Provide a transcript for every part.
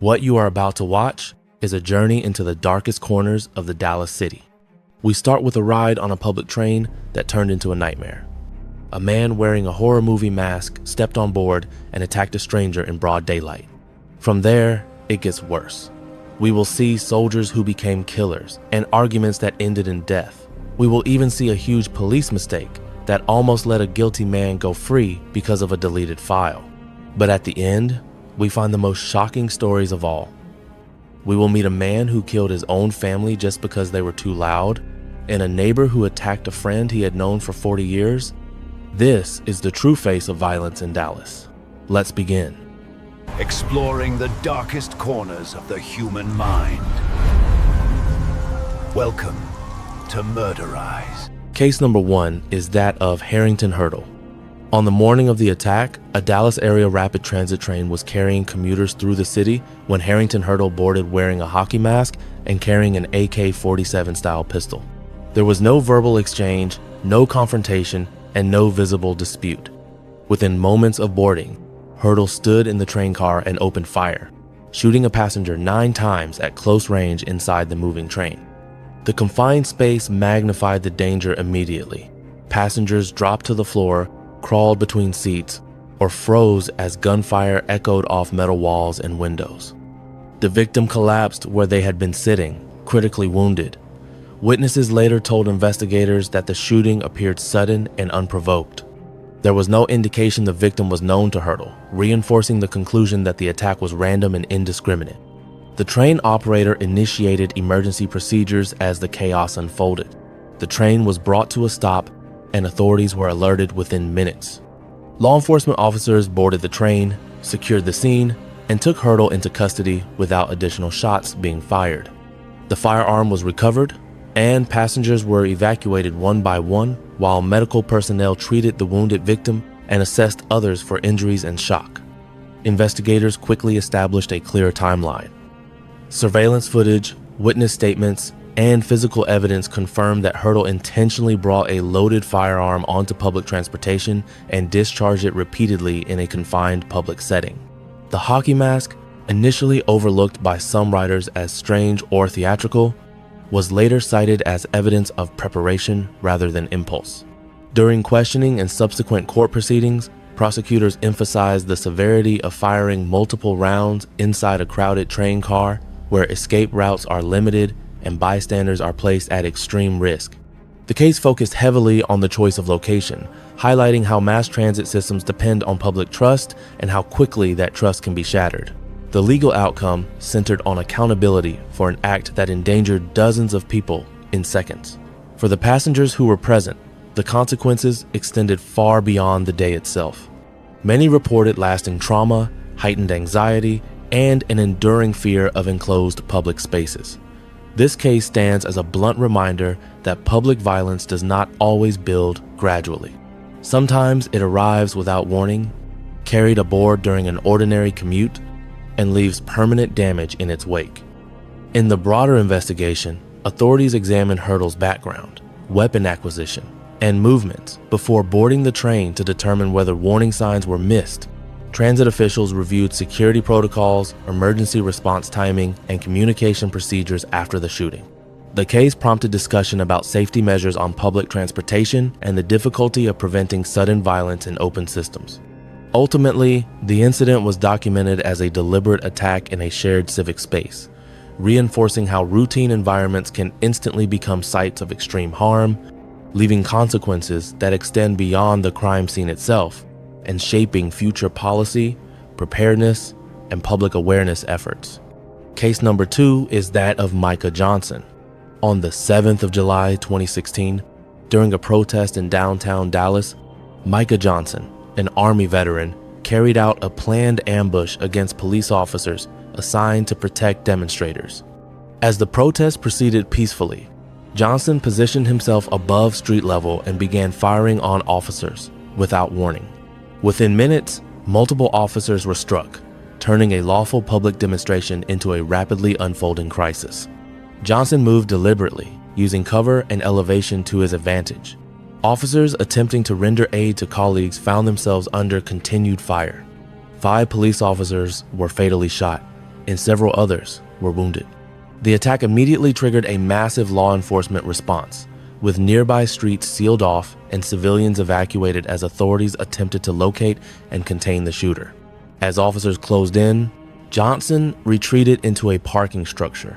What you are about to watch is a journey into the darkest corners of the Dallas city. We start with a ride on a public train that turned into a nightmare. A man wearing a horror movie mask stepped on board and attacked a stranger in broad daylight. From there, it gets worse. We will see soldiers who became killers and arguments that ended in death. We will even see a huge police mistake that almost let a guilty man go free because of a deleted file. But at the end, we find the most shocking stories of all. We will meet a man who killed his own family just because they were too loud, and a neighbor who attacked a friend he had known for 40 years. This is the true face of violence in Dallas. Let's begin. Exploring the darkest corners of the human mind. Welcome to Murderize. Case number 1 is that of Harrington Hurdle. On the morning of the attack, a Dallas area rapid transit train was carrying commuters through the city when Harrington Hurdle boarded wearing a hockey mask and carrying an AK-47 style pistol. There was no verbal exchange, no confrontation, and no visible dispute. Within moments of boarding, Hurdle stood in the train car and opened fire, shooting a passenger 9 times at close range inside the moving train. The confined space magnified the danger immediately. Passengers dropped to the floor, crawled between seats, or froze as gunfire echoed off metal walls and windows. The victim collapsed where they had been sitting, critically wounded. Witnesses later told investigators that the shooting appeared sudden and unprovoked. There was no indication the victim was known to Hurdle, reinforcing the conclusion that the attack was random and indiscriminate. The train operator initiated emergency procedures as the chaos unfolded. The train was brought to a stop, and authorities were alerted within minutes. Law enforcement officers boarded the train, secured the scene, and took Hurdle into custody without additional shots being fired. The firearm was recovered, and passengers were evacuated one by one while medical personnel treated the wounded victim and assessed others for injuries and shock. Investigators quickly established a clear timeline. Surveillance footage, witness statements, and physical evidence confirmed that Hurdle intentionally brought a loaded firearm onto public transportation and discharged it repeatedly in a confined public setting. The hockey mask, initially overlooked by some writers as strange or theatrical, was later cited as evidence of preparation rather than impulse. During questioning and subsequent court proceedings, prosecutors emphasized the severity of firing multiple rounds inside a crowded train car where escape routes are limited and bystanders are placed at extreme risk. The case focused heavily on the choice of location, highlighting how mass transit systems depend on public trust and how quickly that trust can be shattered. The legal outcome centered on accountability for an act that endangered dozens of people in seconds. For the passengers who were present, the consequences extended far beyond the day itself. Many reported lasting trauma, heightened anxiety, and an enduring fear of enclosed public spaces. This case stands as a blunt reminder that public violence does not always build gradually. Sometimes it arrives without warning, carried aboard during an ordinary commute, and leaves permanent damage in its wake. In the broader investigation, authorities examined Hurdle's background, weapon acquisition, and movements before boarding the train to determine whether warning signs were missed. Transit officials reviewed security protocols, emergency response timing, and communication procedures after the shooting. The case prompted discussion about safety measures on public transportation and the difficulty of preventing sudden violence in open systems. Ultimately, the incident was documented as a deliberate attack in a shared civic space, reinforcing how routine environments can instantly become sites of extreme harm, leaving consequences that extend beyond the crime scene itself and shaping future policy, preparedness, and public awareness efforts. Case number 2 is that of Micah Johnson. On the 7th of July 2016, during a protest in downtown Dallas, Micah Johnson, an Army veteran, carried out a planned ambush against police officers assigned to protect demonstrators. As the protest proceeded peacefully, Johnson positioned himself above street level and began firing on officers without warning. Within minutes, multiple officers were struck, turning a lawful public demonstration into a rapidly unfolding crisis. Johnson moved deliberately, using cover and elevation to his advantage. Officers attempting to render aid to colleagues found themselves under continued fire. 5 police officers were fatally shot, and several others were wounded. The attack immediately triggered a massive law enforcement response, with nearby streets sealed off and civilians evacuated as authorities attempted to locate and contain the shooter. As officers closed in, Johnson retreated into a parking structure.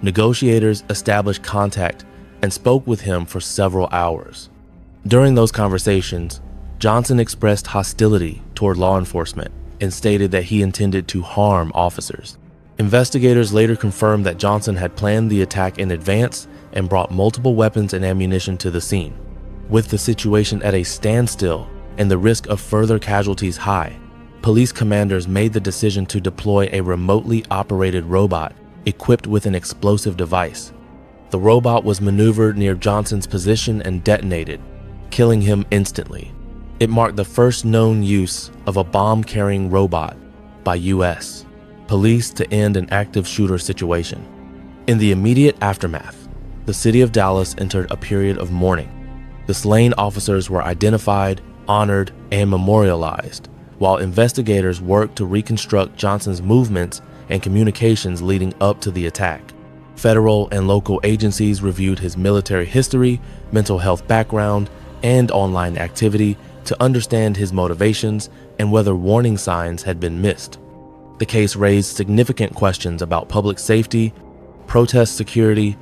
Negotiators established contact and spoke with him for several hours. During those conversations, Johnson expressed hostility toward law enforcement and stated that he intended to harm officers. Investigators later confirmed that Johnson had planned the attack in advance and brought multiple weapons and ammunition to the scene. With the situation at a standstill and the risk of further casualties high, police commanders made the decision to deploy a remotely operated robot equipped with an explosive device. The robot was maneuvered near Johnson's position and detonated, killing him instantly. It marked the first known use of a bomb-carrying robot by U.S. police to end an active shooter situation. In the immediate aftermath, the city of Dallas entered a period of mourning. The slain officers were identified, honored, and memorialized, while investigators worked to reconstruct Johnson's movements and communications leading up to the attack. Federal and local agencies reviewed his military history, mental health background, and online activity to understand his motivations and whether warning signs had been missed. The case raised significant questions about public safety, protest security,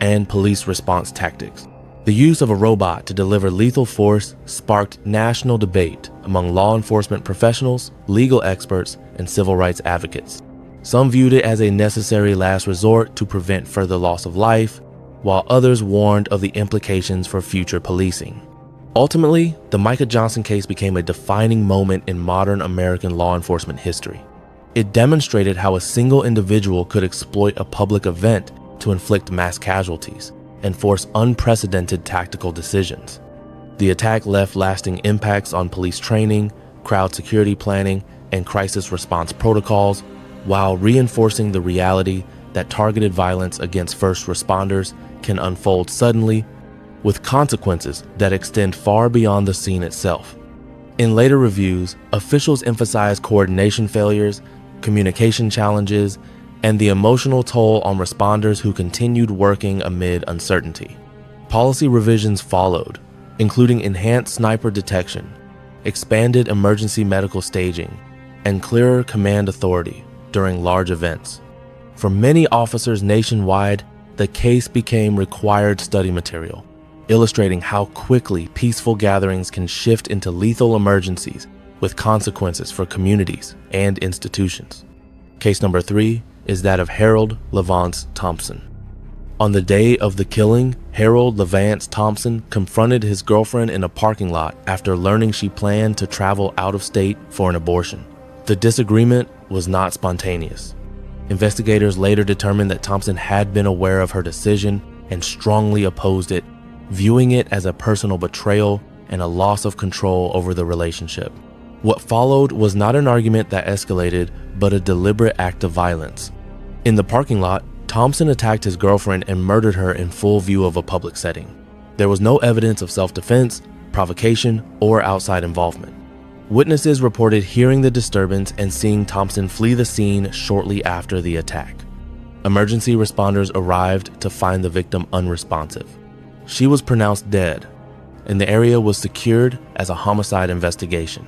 and police response tactics. The use of a robot to deliver lethal force sparked national debate among law enforcement professionals, legal experts, and civil rights advocates. Some viewed it as a necessary last resort to prevent further loss of life, while others warned of the implications for future policing. Ultimately, the Micah Johnson case became a defining moment in modern American law enforcement history. It demonstrated how a single individual could exploit a public event to inflict mass casualties and force unprecedented tactical decisions. The attack left lasting impacts on police training, crowd security planning, and crisis response protocols, while reinforcing the reality that targeted violence against first responders can unfold suddenly, with consequences that extend far beyond the scene itself. In later reviews, officials emphasized coordination failures, communication challenges, and the emotional toll on responders who continued working amid uncertainty. Policy revisions followed, including enhanced sniper detection, expanded emergency medical staging, and clearer command authority during large events. For many officers nationwide, the case became required study material, illustrating how quickly peaceful gatherings can shift into lethal emergencies with consequences for communities and institutions. Case number 3 is that of Harold Levance Thompson. On the day of the killing, Harold Levance Thompson confronted his girlfriend in a parking lot after learning she planned to travel out of state for an abortion. The disagreement was not spontaneous. Investigators later determined that Thompson had been aware of her decision and strongly opposed it, viewing it as a personal betrayal and a loss of control over the relationship. What followed was not an argument that escalated, but a deliberate act of violence. In the parking lot, Thompson attacked his girlfriend and murdered her in full view of a public setting. There was no evidence of self-defense, provocation, or outside involvement. Witnesses reported hearing the disturbance and seeing Thompson flee the scene shortly after the attack. Emergency responders arrived to find the victim unresponsive. She was pronounced dead, and the area was secured as a homicide investigation.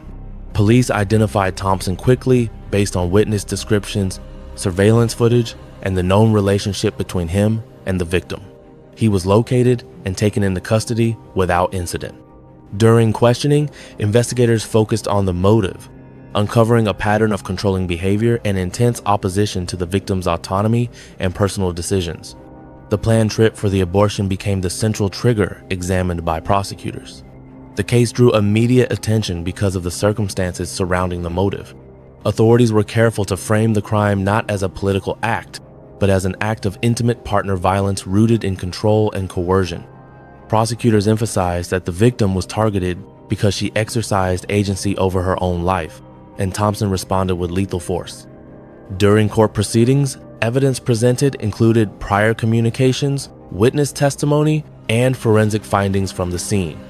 Police identified Thompson quickly based on witness descriptions, surveillance footage, and the known relationship between him and the victim. He was located and taken into custody without incident. During questioning, investigators focused on the motive, uncovering a pattern of controlling behavior and intense opposition to the victim's autonomy and personal decisions. The planned trip for the abortion became the central trigger examined by prosecutors. The case drew immediate attention because of the circumstances surrounding the motive. Authorities were careful to frame the crime not as a political act, but as an act of intimate partner violence rooted in control and coercion. Prosecutors emphasized that the victim was targeted because she exercised agency over her own life, and Thompson responded with lethal force. During court proceedings, evidence presented included prior communications, witness testimony, and forensic findings from the scene.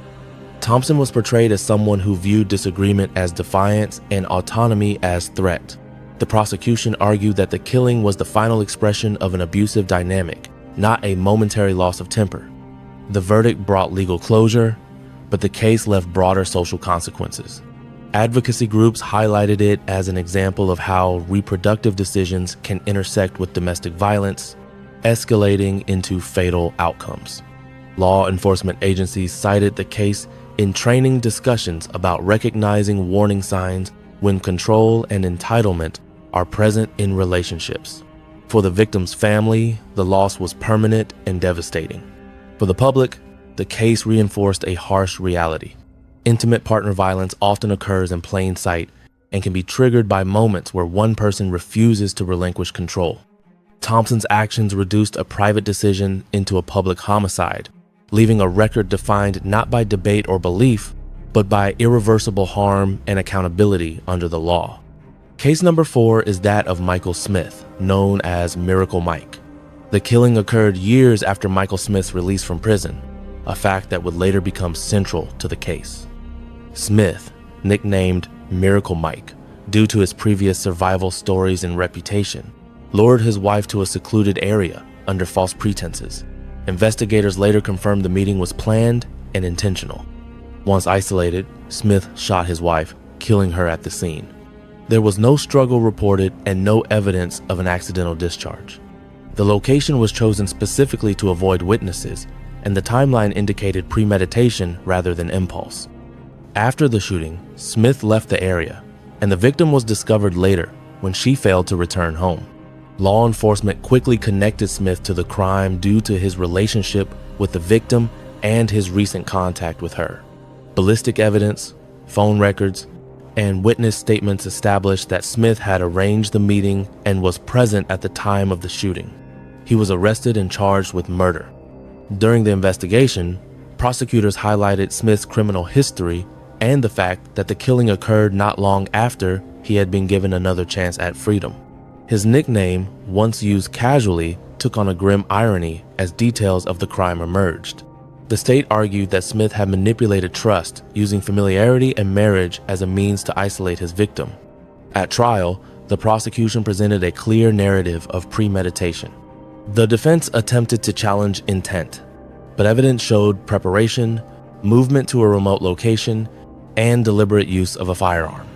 Thompson was portrayed as someone who viewed disagreement as defiance and autonomy as threat. The prosecution argued that the killing was the final expression of an abusive dynamic, not a momentary loss of temper. The verdict brought legal closure, but the case left broader social consequences. Advocacy groups highlighted it as an example of how reproductive decisions can intersect with domestic violence, escalating into fatal outcomes. Law enforcement agencies cited the case in training discussions about recognizing warning signs when control and entitlement are present in relationships. For the victim's family, the loss was permanent and devastating. For the public, the case reinforced a harsh reality. Intimate partner violence often occurs in plain sight and can be triggered by moments where one person refuses to relinquish control. Thompson's actions reduced a private decision into a public homicide, leaving a record defined not by debate or belief, but by irreversible harm and accountability under the law. Case number 4 is that of Michael Smith, known as Miracle Mike. The killing occurred years after Michael Smith's release from prison, a fact that would later become central to the case. Smith, nicknamed Miracle Mike due to his previous survival stories and reputation, lured his wife to a secluded area under false pretenses. Investigators later confirmed the meeting was planned and intentional. Once isolated, Smith shot his wife, killing her at the scene. There was no struggle reported and no evidence of an accidental discharge. The location was chosen specifically to avoid witnesses, and the timeline indicated premeditation rather than impulse. After the shooting, Smith left the area, and the victim was discovered later when she failed to return home. Law enforcement quickly connected Smith to the crime due to his relationship with the victim and his recent contact with her. Ballistic evidence, phone records, and witness statements established that Smith had arranged the meeting and was present at the time of the shooting. He was arrested and charged with murder. During the investigation, prosecutors highlighted Smith's criminal history and the fact that the killing occurred not long after he had been given another chance at freedom. His nickname, once used casually, took on a grim irony as details of the crime emerged. The state argued that Smith had manipulated trust, using familiarity and marriage as a means to isolate his victim. At trial, the prosecution presented a clear narrative of premeditation. The defense attempted to challenge intent, but evidence showed preparation, movement to a remote location, and deliberate use of a firearm.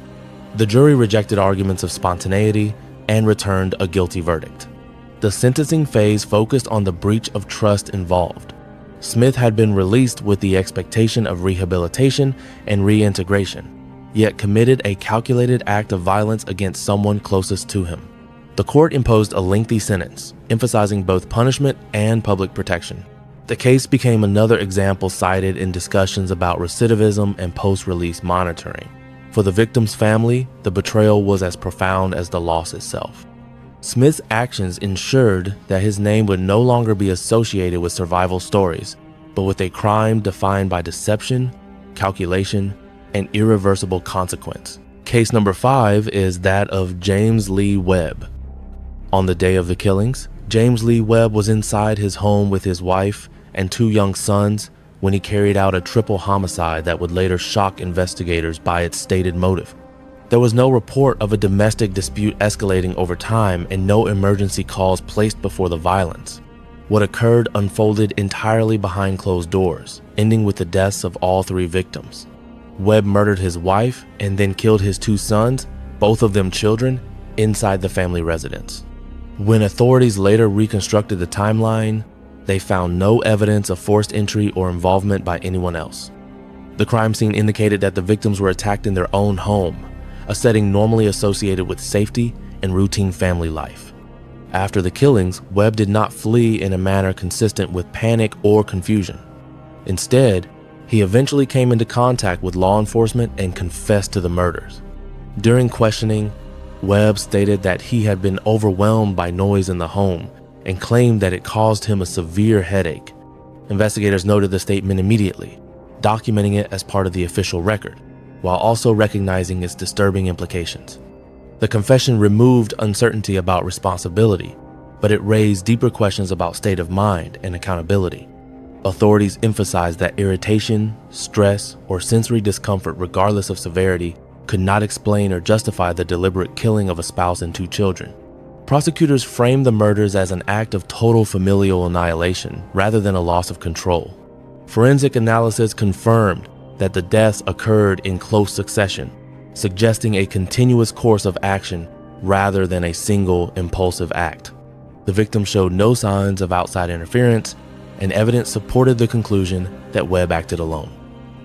The jury rejected arguments of spontaneity and returned a guilty verdict. The sentencing phase focused on the breach of trust involved. Smith had been released with the expectation of rehabilitation and reintegration, yet committed a calculated act of violence against someone closest to him. The court imposed a lengthy sentence, emphasizing both punishment and public protection. The case became another example cited in discussions about recidivism and post-release monitoring. For the victim's family, the betrayal was as profound as the loss itself. Smith's actions ensured that his name would no longer be associated with survival stories, but with a crime defined by deception, calculation, and irreversible consequence. Case number 5 is that of James Lee Webb. On the day of the killings, James Lee Webb was inside his home with his wife and 2 young sons when he carried out a triple homicide that would later shock investigators by its stated motive. There was no report of a domestic dispute escalating over time and no emergency calls placed before the violence. What occurred unfolded entirely behind closed doors, ending with the deaths of all 3 victims. Webb murdered his wife and then killed his 2 sons, both of them children, inside the family residence. When authorities later reconstructed the timeline, they found no evidence of forced entry or involvement by anyone else. The crime scene indicated that the victims were attacked in their own home, a setting normally associated with safety and routine family life. After the killings, Webb did not flee in a manner consistent with panic or confusion. Instead, he eventually came into contact with law enforcement and confessed to the murders. During questioning, Webb stated that he had been overwhelmed by noise in the home and claimed that it caused him a severe headache. Investigators noted the statement immediately, documenting it as part of the official record, while also recognizing its disturbing implications. The confession removed uncertainty about responsibility, but it raised deeper questions about state of mind and accountability. Authorities emphasized that irritation, stress, or sensory discomfort, regardless of severity, could not explain or justify the deliberate killing of a spouse and 2 children. Prosecutors framed the murders as an act of total familial annihilation rather than a loss of control. Forensic analysis confirmed that the deaths occurred in close succession, suggesting a continuous course of action rather than a single impulsive act. The victim showed no signs of outside interference, and evidence supported the conclusion that Webb acted alone.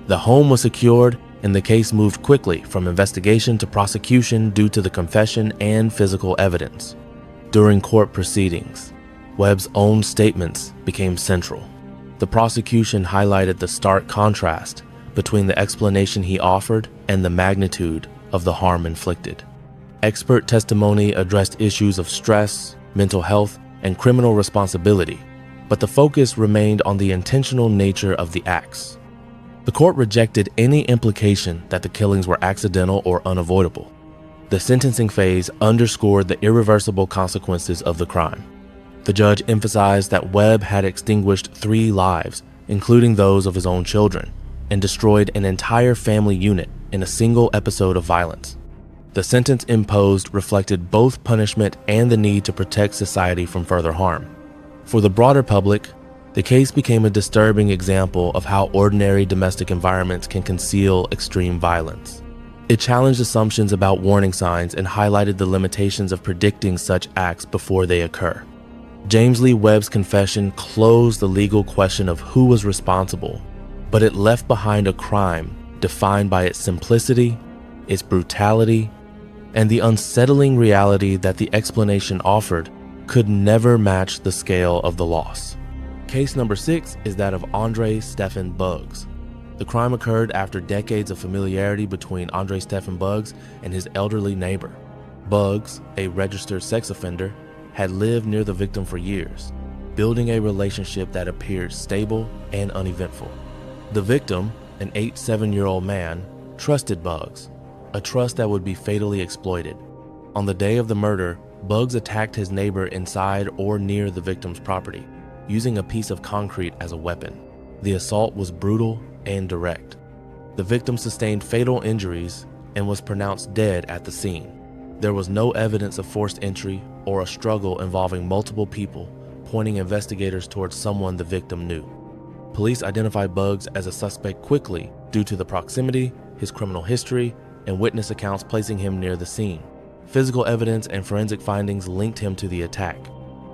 The home was secured, and the case moved quickly from investigation to prosecution due to the confession and physical evidence. During court proceedings, Webb's own statements became central. The prosecution highlighted the stark contrast between the explanation he offered and the magnitude of the harm inflicted. Expert testimony addressed issues of stress, mental health, and criminal responsibility, but the focus remained on the intentional nature of the acts. The court rejected any implication that the killings were accidental or unavoidable. The sentencing phase underscored the irreversible consequences of the crime. The judge emphasized that Webb had extinguished 3 lives, including those of his own children, and destroyed an entire family unit in a single episode of violence. The sentence imposed reflected both punishment and the need to protect society from further harm. For the broader public, the case became a disturbing example of how ordinary domestic environments can conceal extreme violence. It challenged assumptions about warning signs and highlighted the limitations of predicting such acts before they occur. James Lee Webb's confession closed the legal question of who was responsible, but it left behind a crime defined by its simplicity, its brutality, and the unsettling reality that the explanation offered could never match the scale of the loss. Case number 6 is that of Andre Stephen Buggs. The crime occurred after decades of familiarity between Andre Stephen Buggs and his elderly neighbor. Buggs, a registered sex offender, had lived near the victim for years, building a relationship that appeared stable and uneventful. The victim, an 87-year-old man, trusted Buggs, a trust that would be fatally exploited. On the day of the murder, Buggs attacked his neighbor inside or near the victim's property, using a piece of concrete as a weapon. The assault was brutal and direct. The victim sustained fatal injuries and was pronounced dead at the scene. There was no evidence of forced entry or a struggle involving multiple people, pointing investigators towards someone the victim knew. Police identified Buggs as a suspect quickly due to the proximity, his criminal history, and witness accounts placing him near the scene. Physical evidence and forensic findings linked him to the attack.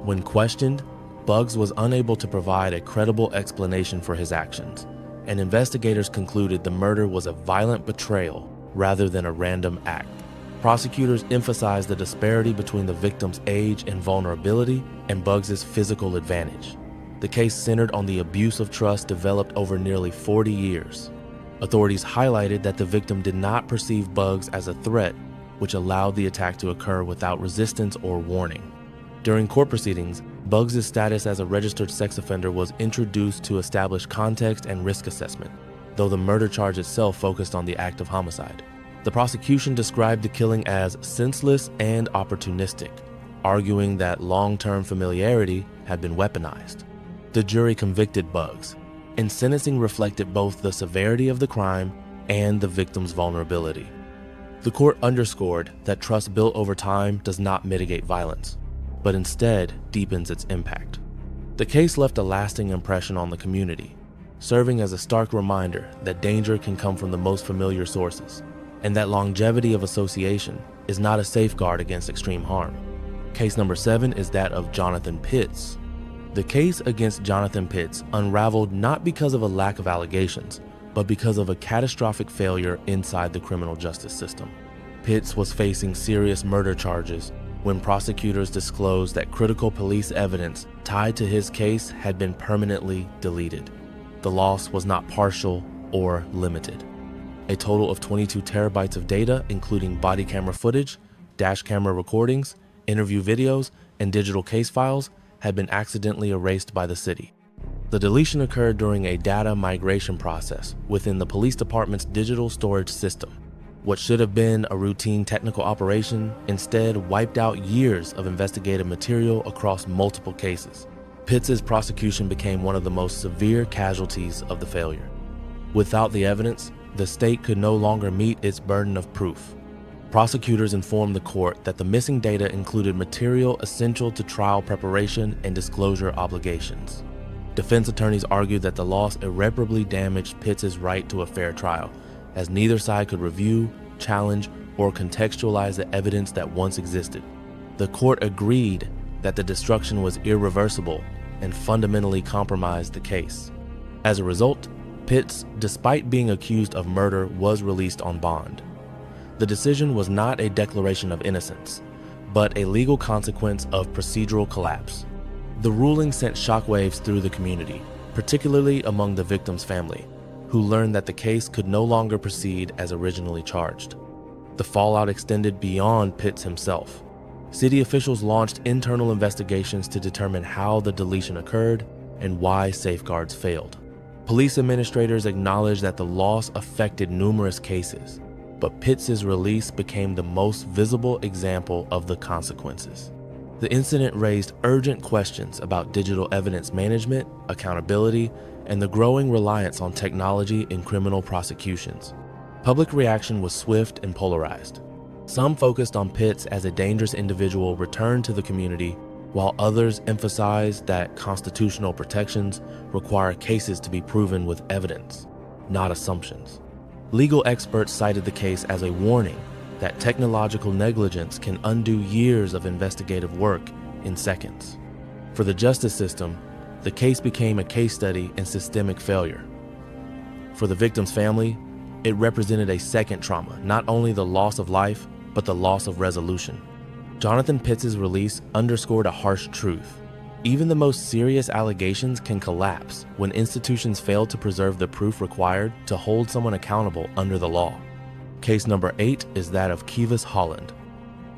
When questioned, Buggs was unable to provide a credible explanation for his actions, and investigators concluded the murder was a violent betrayal rather than a random act. Prosecutors emphasized the disparity between the victim's age and vulnerability and Buggs' physical advantage. The case centered on the abuse of trust developed over nearly 40 years. Authorities highlighted that the victim did not perceive Buggs as a threat, which allowed the attack to occur without resistance or warning. During court proceedings, Buggs' status as a registered sex offender was introduced to establish context and risk assessment, though the murder charge itself focused on the act of homicide. The prosecution described the killing as senseless and opportunistic, arguing that long-term familiarity had been weaponized. The jury convicted Buggs, and sentencing reflected both the severity of the crime and the victim's vulnerability. The court underscored that trust built over time does not mitigate violence, but instead deepens its impact. The case left a lasting impression on the community, serving as a stark reminder that danger can come from the most familiar sources, and that longevity of association is not a safeguard against extreme harm. Case number 7 is that of Jonathan Pitts. The case against Jonathan Pitts unraveled not because of a lack of allegations, but because of a catastrophic failure inside the criminal justice system. Pitts was facing serious murder charges when prosecutors disclosed that critical police evidence tied to his case had been permanently deleted. The loss was not partial or limited. A total of 22 terabytes of data, including body camera footage, dash camera recordings, interview videos, and digital case files, had been accidentally erased by the city. The deletion occurred during a data migration process within the police department's digital storage system. What should have been a routine technical operation instead wiped out years of investigative material across multiple cases. Pitts' prosecution became one of the most severe casualties of the failure. Without the evidence, the state could no longer meet its burden of proof. Prosecutors informed the court that the missing data included material essential to trial preparation and disclosure obligations. Defense attorneys argued that the loss irreparably damaged Pitts' right to a fair trial, as neither side could review, challenge, or contextualize the evidence that once existed. The court agreed that the destruction was irreversible and fundamentally compromised the case. As a result, Pitts, despite being accused of murder, was released on bond. The decision was not a declaration of innocence, but a legal consequence of procedural collapse. The ruling sent shockwaves through the community, particularly among the victim's family, who learned that the case could no longer proceed as originally charged. The fallout extended beyond Pitts himself. City officials launched internal investigations to determine how the deletion occurred and why safeguards failed. Police administrators acknowledged that the loss affected numerous cases, but Pitts' release became the most visible example of the consequences. The incident raised urgent questions about digital evidence management, accountability, and the growing reliance on technology in criminal prosecutions. Public reaction was swift and polarized. Some focused on Pitts as a dangerous individual returned to the community, while others emphasized that constitutional protections require cases to be proven with evidence, not assumptions. Legal experts cited the case as a warning that technological negligence can undo years of investigative work in seconds. For the justice system, the case became a case study in systemic failure. For the victim's family, it represented a second trauma, not only the loss of life, but the loss of resolution. Jonathan Pitts' release underscored a harsh truth. Even the most serious allegations can collapse when institutions fail to preserve the proof required to hold someone accountable under the law. Case number 8 is that of Kivas Holland.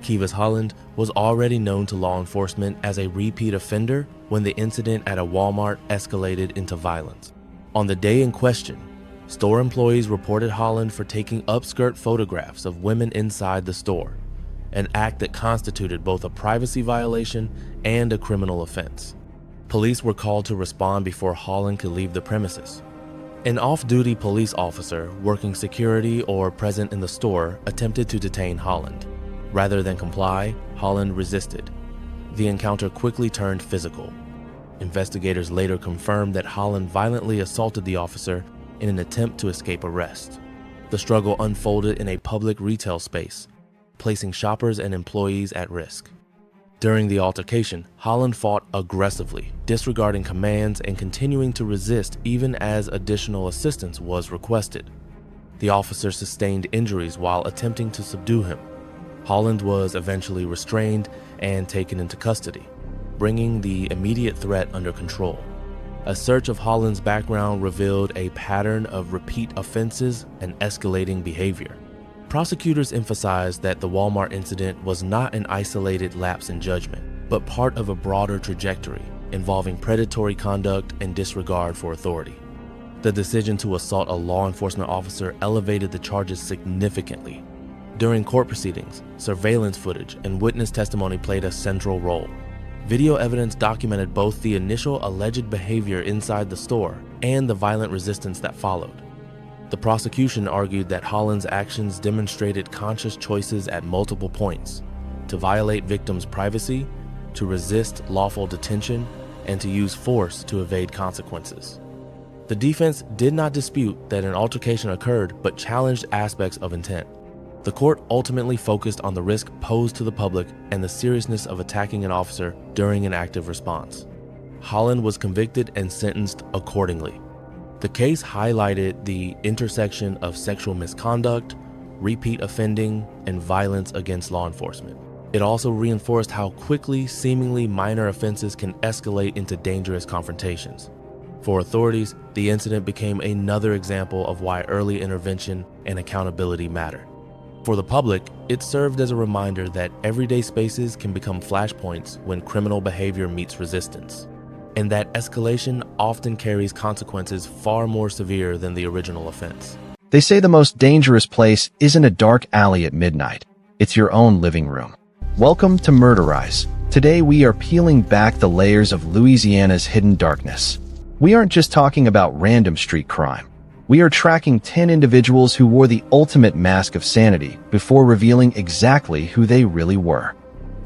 Kivas Holland was already known to law enforcement as a repeat offender when the incident at a Walmart escalated into violence. On the day in question, store employees reported Holland for taking upskirt photographs of women inside the store, an act that constituted both a privacy violation and a criminal offense. Police were called to respond before Holland could leave the premises. An off-duty police officer working security or present in the store attempted to detain Holland. Rather than comply, Holland resisted. The encounter quickly turned physical. Investigators later confirmed that Holland violently assaulted the officer in an attempt to escape arrest. The struggle unfolded in a public retail space, placing shoppers and employees at risk. During the altercation, Holland fought aggressively, disregarding commands and continuing to resist even as additional assistance was requested. The officer sustained injuries while attempting to subdue him. Holland was eventually restrained and taken into custody, bringing the immediate threat under control. A search of Holland's background revealed a pattern of repeat offenses and escalating behavior. Prosecutors emphasized that the Walmart incident was not an isolated lapse in judgment, but part of a broader trajectory involving predatory conduct and disregard for authority. The decision to assault a law enforcement officer elevated the charges significantly. During court proceedings, surveillance footage and witness testimony played a central role. Video evidence documented both the initial alleged behavior inside the store and the violent resistance that followed. The prosecution argued that Holland's actions demonstrated conscious choices at multiple points to violate victims' privacy, to resist lawful detention, and to use force to evade consequences. The defense did not dispute that an altercation occurred, but challenged aspects of intent. The court ultimately focused on the risk posed to the public and the seriousness of attacking an officer during an active response. Holland was convicted and sentenced accordingly. The case highlighted the intersection of sexual misconduct, repeat offending, and violence against law enforcement. It also reinforced how quickly seemingly minor offenses can escalate into dangerous confrontations. For authorities, the incident became another example of why early intervention and accountability matter. For the public, it served as a reminder that everyday spaces can become flashpoints when criminal behavior meets resistance, and that escalation often carries consequences far more severe than the original offense. They say the most dangerous place isn't a dark alley at midnight. It's your own living room. Welcome to Murderize. Today we are peeling back the layers of Louisiana's hidden darkness. We aren't just talking about random street crime. We are tracking 10 individuals who wore the ultimate mask of sanity before revealing exactly who they really were.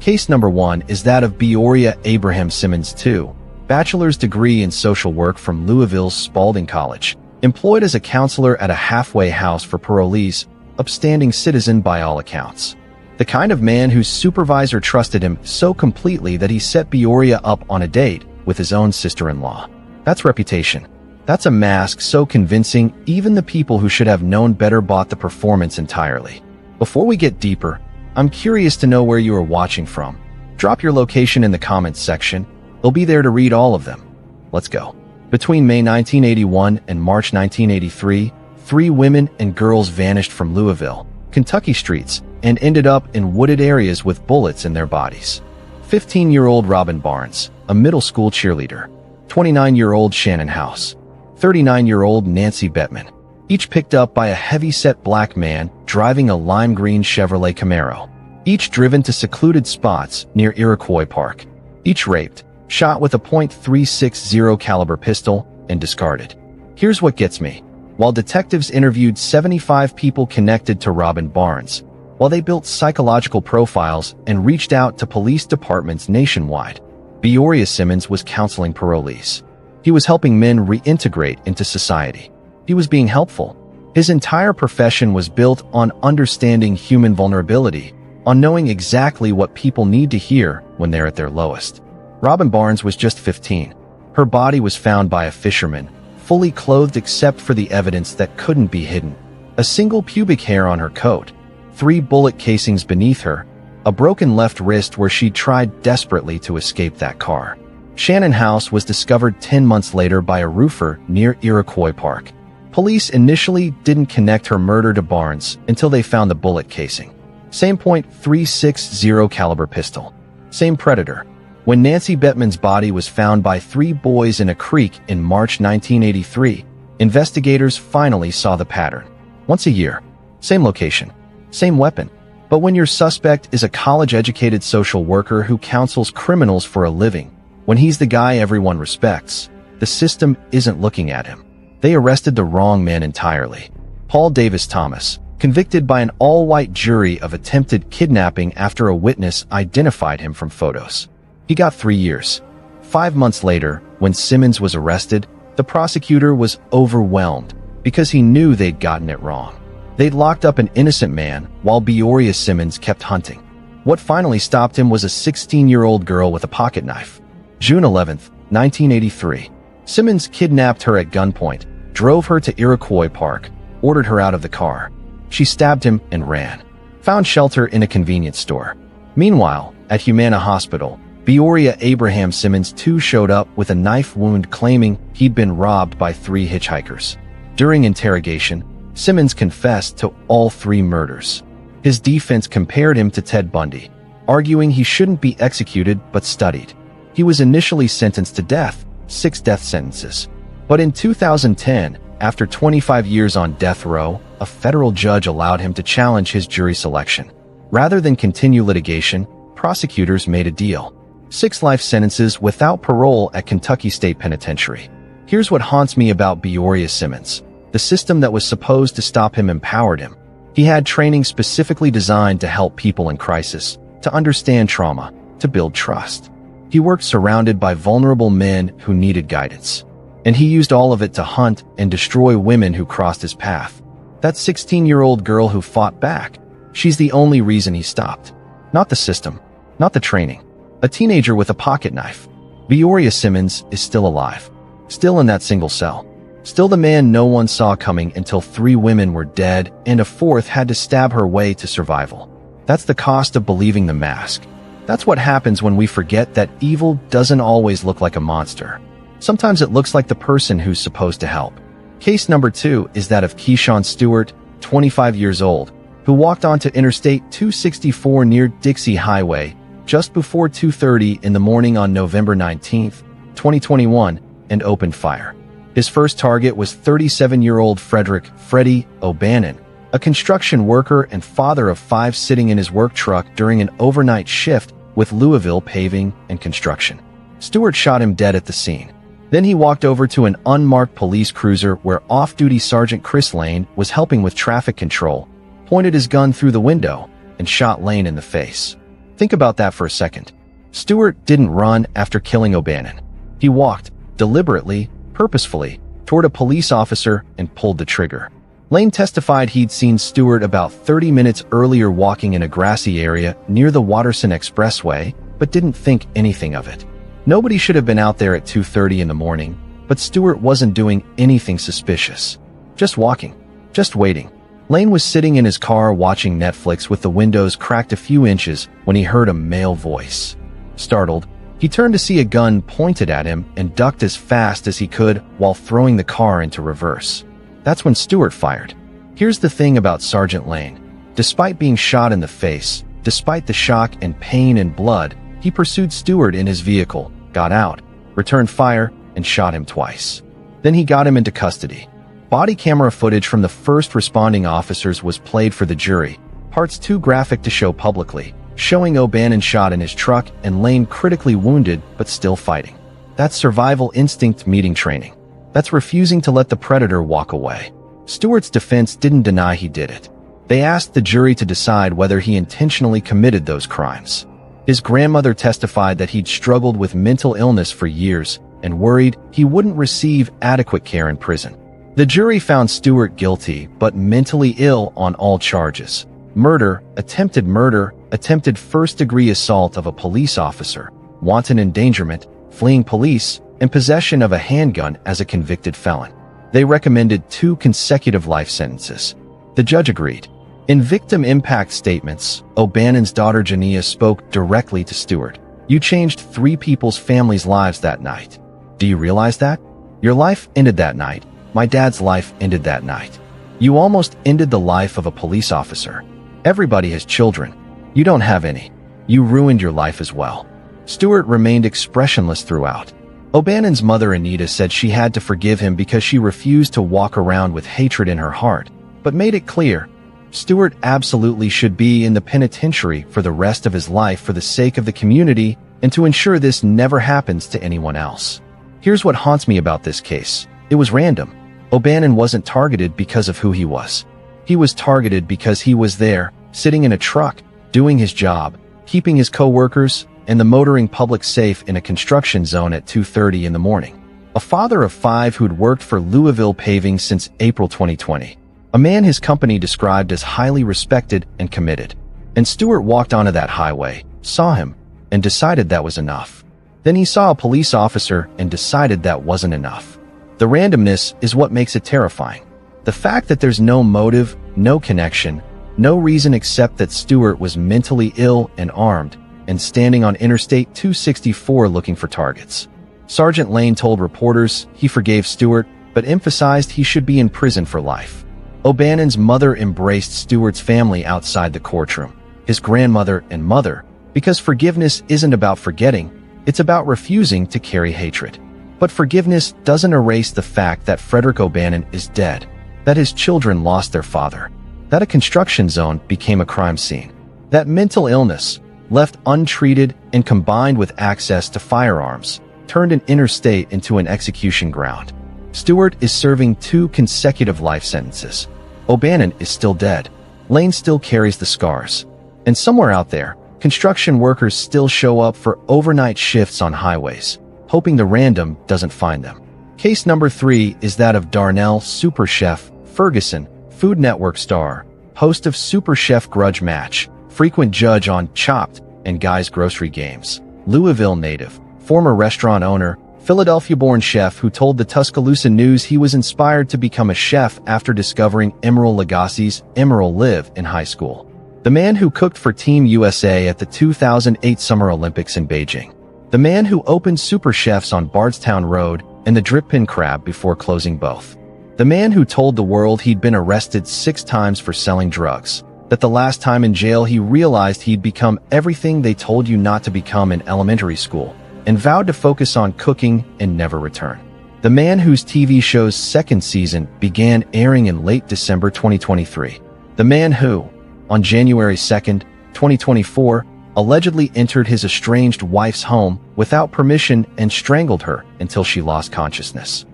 Case number 1 is that of Beoria Abraham Simmons II, bachelor's degree in social work from Louisville's Spalding College, employed as a counselor at a halfway house for parolees, upstanding citizen by all accounts. The kind of man whose supervisor trusted him so completely that he set Beoria up on a date with his own sister-in-law. That's reputation. That's a mask so convincing even the people who should have known better bought the performance entirely. Before we get deeper, I'm curious to know where you are watching from. Drop your location in the comments section. They'll be there to read all of them. Let's go. Between May 1981 and March 1983, 3 women and girls vanished from Louisville, Kentucky streets and ended up in wooded areas with bullets in their bodies. 15-year-old Robin Barnes, a middle school cheerleader. 29-year-old Shannon House. 39-year-old Nancy Bettman. Each picked up by a heavy-set black man driving a lime green Chevrolet Camaro. Each driven to secluded spots near Iroquois Park. Each raped, shot with a .360 caliber pistol, and discarded. Here's what gets me. While detectives interviewed 75 people connected to Robin Barnes, while they built psychological profiles and reached out to police departments nationwide, Beoria Simmons was counseling parolees. He was helping men reintegrate into society. He was being helpful. His entire profession was built on understanding human vulnerability, on knowing exactly what people need to hear when they're at their lowest. Robin Barnes was just 15. Her body was found by a fisherman, fully clothed except for the evidence that couldn't be hidden. A single pubic hair on her coat, 3 bullet casings beneath her, a broken left wrist where she tried desperately to escape that car. Shannon House was discovered 10 months later by a roofer near Iroquois Park. Police initially didn't connect her murder to Barnes until they found the bullet casing. Same .360 caliber pistol. Same predator. When Nancy Bettman's body was found by 3 boys in a creek in March 1983, investigators finally saw the pattern. Once a year. Same location. Same weapon. But when your suspect is a college-educated social worker who counsels criminals for a living, when he's the guy everyone respects, the system isn't looking at him. They arrested the wrong man entirely. Paul Davis Thomas, convicted by an all-white jury of attempted kidnapping after a witness identified him from photos. He got 3 years. 5 months later, when Simmons was arrested, the prosecutor was overwhelmed because he knew they'd gotten it wrong. They'd locked up an innocent man while Beoria Simmons kept hunting. What finally stopped him was a 16-year-old girl with a pocket knife. June 11, 1983. Simmons kidnapped her at gunpoint, drove her to Iroquois Park, ordered her out of the car. She stabbed him and ran. Found shelter in a convenience store. Meanwhile, at Humana Hospital, Beoria Abraham Simmons II showed up with a knife wound claiming he'd been robbed by 3 hitchhikers. During interrogation, Simmons confessed to all 3 murders. His defense compared him to Ted Bundy, arguing he shouldn't be executed but studied. He was initially sentenced to death, 6 death sentences. But in 2010, after 25 years on death row, a federal judge allowed him to challenge his jury selection. Rather than continue litigation, prosecutors made a deal. 6 life sentences without parole at Kentucky State Penitentiary. Here's what haunts me about Beoria Simmons. The system that was supposed to stop him empowered him. He had training specifically designed to help people in crisis, to understand trauma, to build trust. He worked surrounded by vulnerable men who needed guidance. And he used all of it to hunt and destroy women who crossed his path. That 16-year-old girl who fought back, she's the only reason he stopped. Not the system, not the training. A teenager with a pocket knife. Beoria Simmons is still alive. Still in that single cell. Still the man no one saw coming until 3 women were dead and a 4th had to stab her way to survival. That's the cost of believing the mask. That's what happens when we forget that evil doesn't always look like a monster. Sometimes it looks like the person who's supposed to help. Case number 2 is that of Keyshawn Stewart, 25 years old, who walked onto Interstate 264 near Dixie Highway just before 2:30 in the morning on November 19, 2021, and opened fire. His first target was 37-year-old Freddie O'Bannon, a construction worker and father of 5 sitting in his work truck during an overnight shift with Louisville Paving and Construction. Stewart shot him dead at the scene. Then he walked over to an unmarked police cruiser where off-duty Sergeant Chris Lane was helping with traffic control, pointed his gun through the window, and shot Lane in the face. Think about that for a second. Stewart didn't run after killing O'Bannon. He walked, deliberately, purposefully, toward a police officer and pulled the trigger. Lane testified he'd seen Stewart about 30 minutes earlier walking in a grassy area near the Watterson Expressway, but didn't think anything of it. Nobody should have been out there at 2:30 in the morning, but Stewart wasn't doing anything suspicious. Just walking. Just waiting. Lane was sitting in his car watching Netflix with the windows cracked a few inches when he heard a male voice. Startled, he turned to see a gun pointed at him and ducked as fast as he could while throwing the car into reverse. That's when Stewart fired. Here's the thing about Sergeant Lane. Despite being shot in the face, despite the shock and pain and blood, he pursued Stewart in his vehicle, got out, returned fire, and shot him twice. Then he got him into custody. Body camera footage from the first responding officers was played for the jury, parts too graphic to show publicly, showing O'Bannon shot in his truck and Lane critically wounded but still fighting. That's survival instinct meeting training. That's refusing to let the predator walk away. Stewart's defense didn't deny he did it. They asked the jury to decide whether he intentionally committed those crimes. His grandmother testified that he'd struggled with mental illness for years and worried he wouldn't receive adequate care in prison. The jury found Stewart guilty but mentally ill on all charges: murder, attempted first-degree assault of a police officer, wanton endangerment, fleeing police, and possession of a handgun as a convicted felon. They recommended 2 consecutive life sentences. The judge agreed. In victim impact statements, O'Bannon's daughter Jania spoke directly to Stewart. "You changed 3 people's families' lives that night. Do you realize that? Your life ended that night. My dad's life ended that night. You almost ended the life of a police officer. Everybody has children. You don't have any. You ruined your life as well." Stewart remained expressionless throughout. O'Bannon's mother Anita said she had to forgive him because she refused to walk around with hatred in her heart, but made it clear Stewart absolutely should be in the penitentiary for the rest of his life for the sake of the community and to ensure this never happens to anyone else. Here's what haunts me about this case. It was random. O'Bannon wasn't targeted because of who he was. He was targeted because he was there, sitting in a truck, doing his job, keeping his co-workers and the motoring public safe in a construction zone at 2:30 in the morning. A father of 5 who'd worked for Louisville Paving since April 2020. A man his company described as highly respected and committed. And Stewart walked onto that highway, saw him, and decided that was enough. Then he saw a police officer and decided that wasn't enough. The randomness is what makes it terrifying. The fact that there's no motive, no connection, no reason except that Stewart was mentally ill and armed and standing on Interstate 264 looking for targets. Sergeant Lane told reporters he forgave Stewart, but emphasized he should be in prison for life. O'Bannon's mother embraced Stewart's family outside the courtroom, his grandmother and mother, because forgiveness isn't about forgetting, it's about refusing to carry hatred. But forgiveness doesn't erase the fact that Frederick O'Bannon is dead, that his children lost their father, that a construction zone became a crime scene, that mental illness, left untreated and combined with access to firearms, turned an interstate into an execution ground. Stewart is serving 2 consecutive life sentences. O'Bannon is still dead. Lane still carries the scars. And somewhere out there, construction workers still show up for overnight shifts on highways, hoping the random doesn't find them. Case number 3 is that of Darnell Super Chef Ferguson, Food Network star, host of Super Chef Grudge Match, frequent judge on Chopped and Guy's Grocery Games, Louisville native, former restaurant owner, Philadelphia-born chef who told the Tuscaloosa News he was inspired to become a chef after discovering Emeril Lagasse's Emeril Live in high school. The man who cooked for Team USA at the 2008 Summer Olympics in Beijing. The man who opened Super Chefs on Bardstown Road and the Drip Pin Crab before closing both. The man who told the world he'd been arrested 6 times for selling drugs, that the last time in jail he realized he'd become everything they told you not to become in elementary school, and vowed to focus on cooking and never return. The man whose TV show's 2nd season began airing in late December 2023. The man who, on January 2nd, 2024, allegedly entered his estranged wife's home without permission and strangled her until she lost consciousness.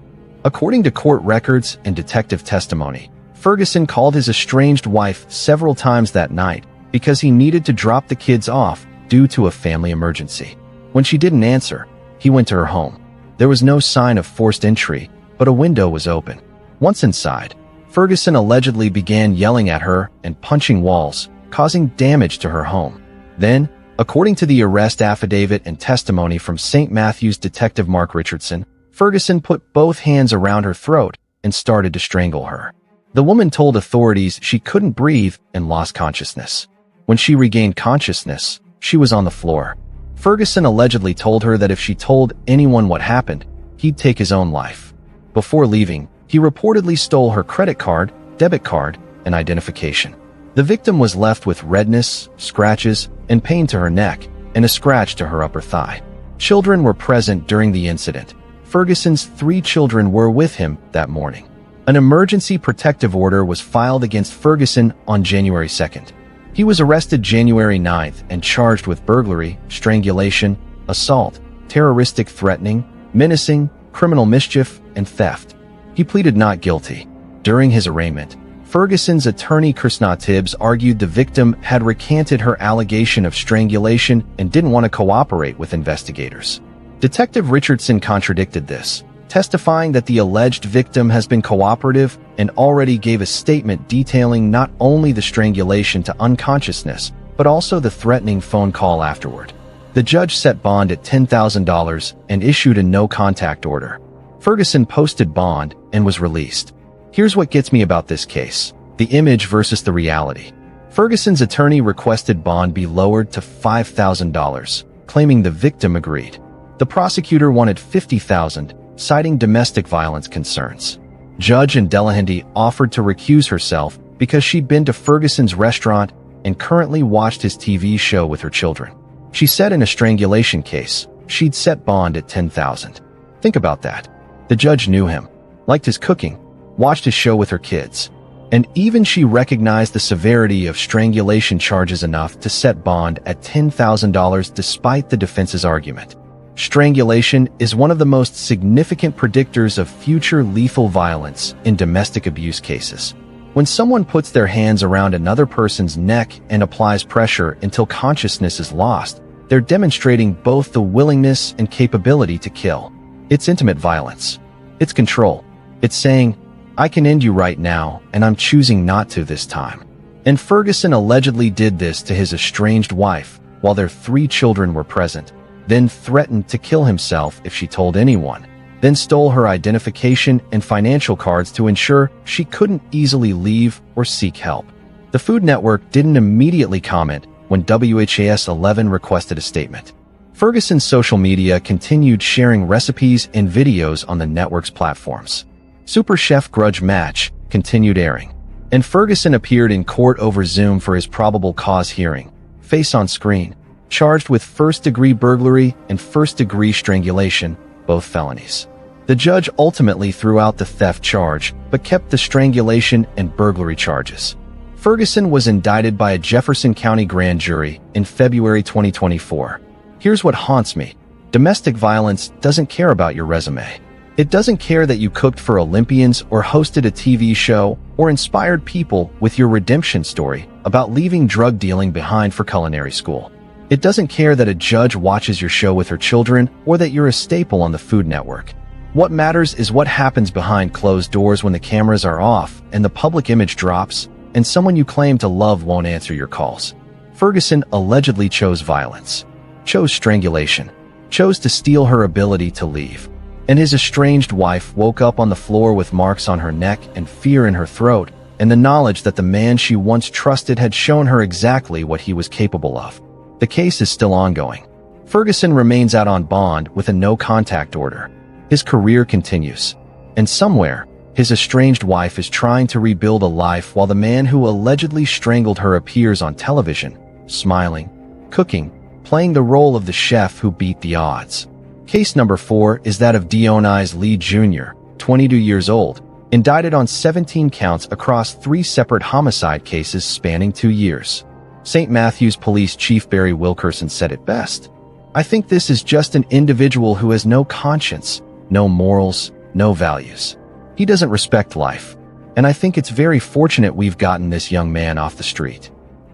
According to court records and detective testimony, Ferguson called his estranged wife several times that night because he needed to drop the kids off due to a family emergency. When she didn't answer, he went to her home. There was no sign of forced entry, but a window was open. Once inside, Ferguson allegedly began yelling at her and punching walls, causing damage to her home. Then, according to the arrest affidavit and testimony from St. Matthew's Detective Mark Richardson, Ferguson put both hands around her throat and started to strangle her. The woman told authorities she couldn't breathe and lost consciousness. When she regained consciousness, she was on the floor. Ferguson allegedly told her that if she told anyone what happened, he'd take his own life. Before leaving, he reportedly stole her credit card, debit card, and identification. The victim was left with redness, scratches, and pain to her neck, and a scratch to her upper thigh. Children were present during the incident. Ferguson's 3 children were with him that morning. An emergency protective order was filed against Ferguson on January 2nd. He was arrested January 9th and charged with burglary, strangulation, assault, terroristic threatening, menacing, criminal mischief, and theft. He pleaded not guilty. During his arraignment, Ferguson's attorney Krishna Tibbs argued the victim had recanted her allegation of strangulation and didn't want to cooperate with investigators. Detective Richardson contradicted this, testifying that the alleged victim has been cooperative and already gave a statement detailing not only the strangulation to unconsciousness, but also the threatening phone call afterward. The judge set bond at $10,000 and issued a no-contact order. Ferguson posted bond and was released. Here's what gets me about this case: the image versus the reality. Ferguson's attorney requested bond be lowered to $5,000, claiming the victim agreed. The prosecutor wanted $50,000, citing domestic violence concerns. Judge Delahanty offered to recuse herself because she'd been to Ferguson's restaurant and currently watched his TV show with her children. She said in a strangulation case, she'd set bond at $10,000. Think about that. The judge knew him, liked his cooking, watched his show with her kids, and even she recognized the severity of strangulation charges enough to set bond at $10,000 despite the defense's argument. Strangulation is one of the most significant predictors of future lethal violence in domestic abuse cases. When someone puts their hands around another person's neck and applies pressure until consciousness is lost, they're demonstrating both the willingness and capability to kill. It's intimate violence. It's control. It's saying, I can end you right now, and I'm choosing not to this time. And Ferguson allegedly did this to his estranged wife while their 3 children were present, then threatened to kill himself if she told anyone, then stole her identification and financial cards to ensure she couldn't easily leave or seek help. The Food Network didn't immediately comment when WHAS 11 requested a statement. Ferguson's social media continued sharing recipes and videos on the network's platforms. Super Chef Grudge Match continued airing, and Ferguson appeared in court over Zoom for his probable cause hearing, face on screen, charged with first-degree burglary and first-degree strangulation, both felonies. The judge ultimately threw out the theft charge, but kept the strangulation and burglary charges. Ferguson was indicted by a Jefferson County grand jury in February 2024. Here's what haunts me: domestic violence doesn't care about your resume. It doesn't care that you cooked for Olympians or hosted a TV show or inspired people with your redemption story about leaving drug dealing behind for culinary school. It doesn't care that a judge watches your show with her children or that you're a staple on the Food Network. What matters is what happens behind closed doors when the cameras are off and the public image drops and someone you claim to love won't answer your calls. Ferguson allegedly chose violence, chose strangulation, chose to steal her ability to leave. And his estranged wife woke up on the floor with marks on her neck and fear in her throat, and the knowledge that the man she once trusted had shown her exactly what he was capable of. The case is still ongoing. Ferguson remains out on bond with a no-contact order. His career continues. And somewhere, his estranged wife is trying to rebuild a life while the man who allegedly strangled her appears on television, smiling, cooking, playing the role of the chef who beat the odds. Case number 4 is that of Dionysus Lee Jr., 22 years old, indicted on 17 counts across 3 separate homicide cases spanning 2 years. St. Matthews Police Chief Barry Wilkerson said it best. "I think this is just an individual who has no conscience, no morals, no values. He doesn't respect life. And I think it's very fortunate we've gotten this young man off the street."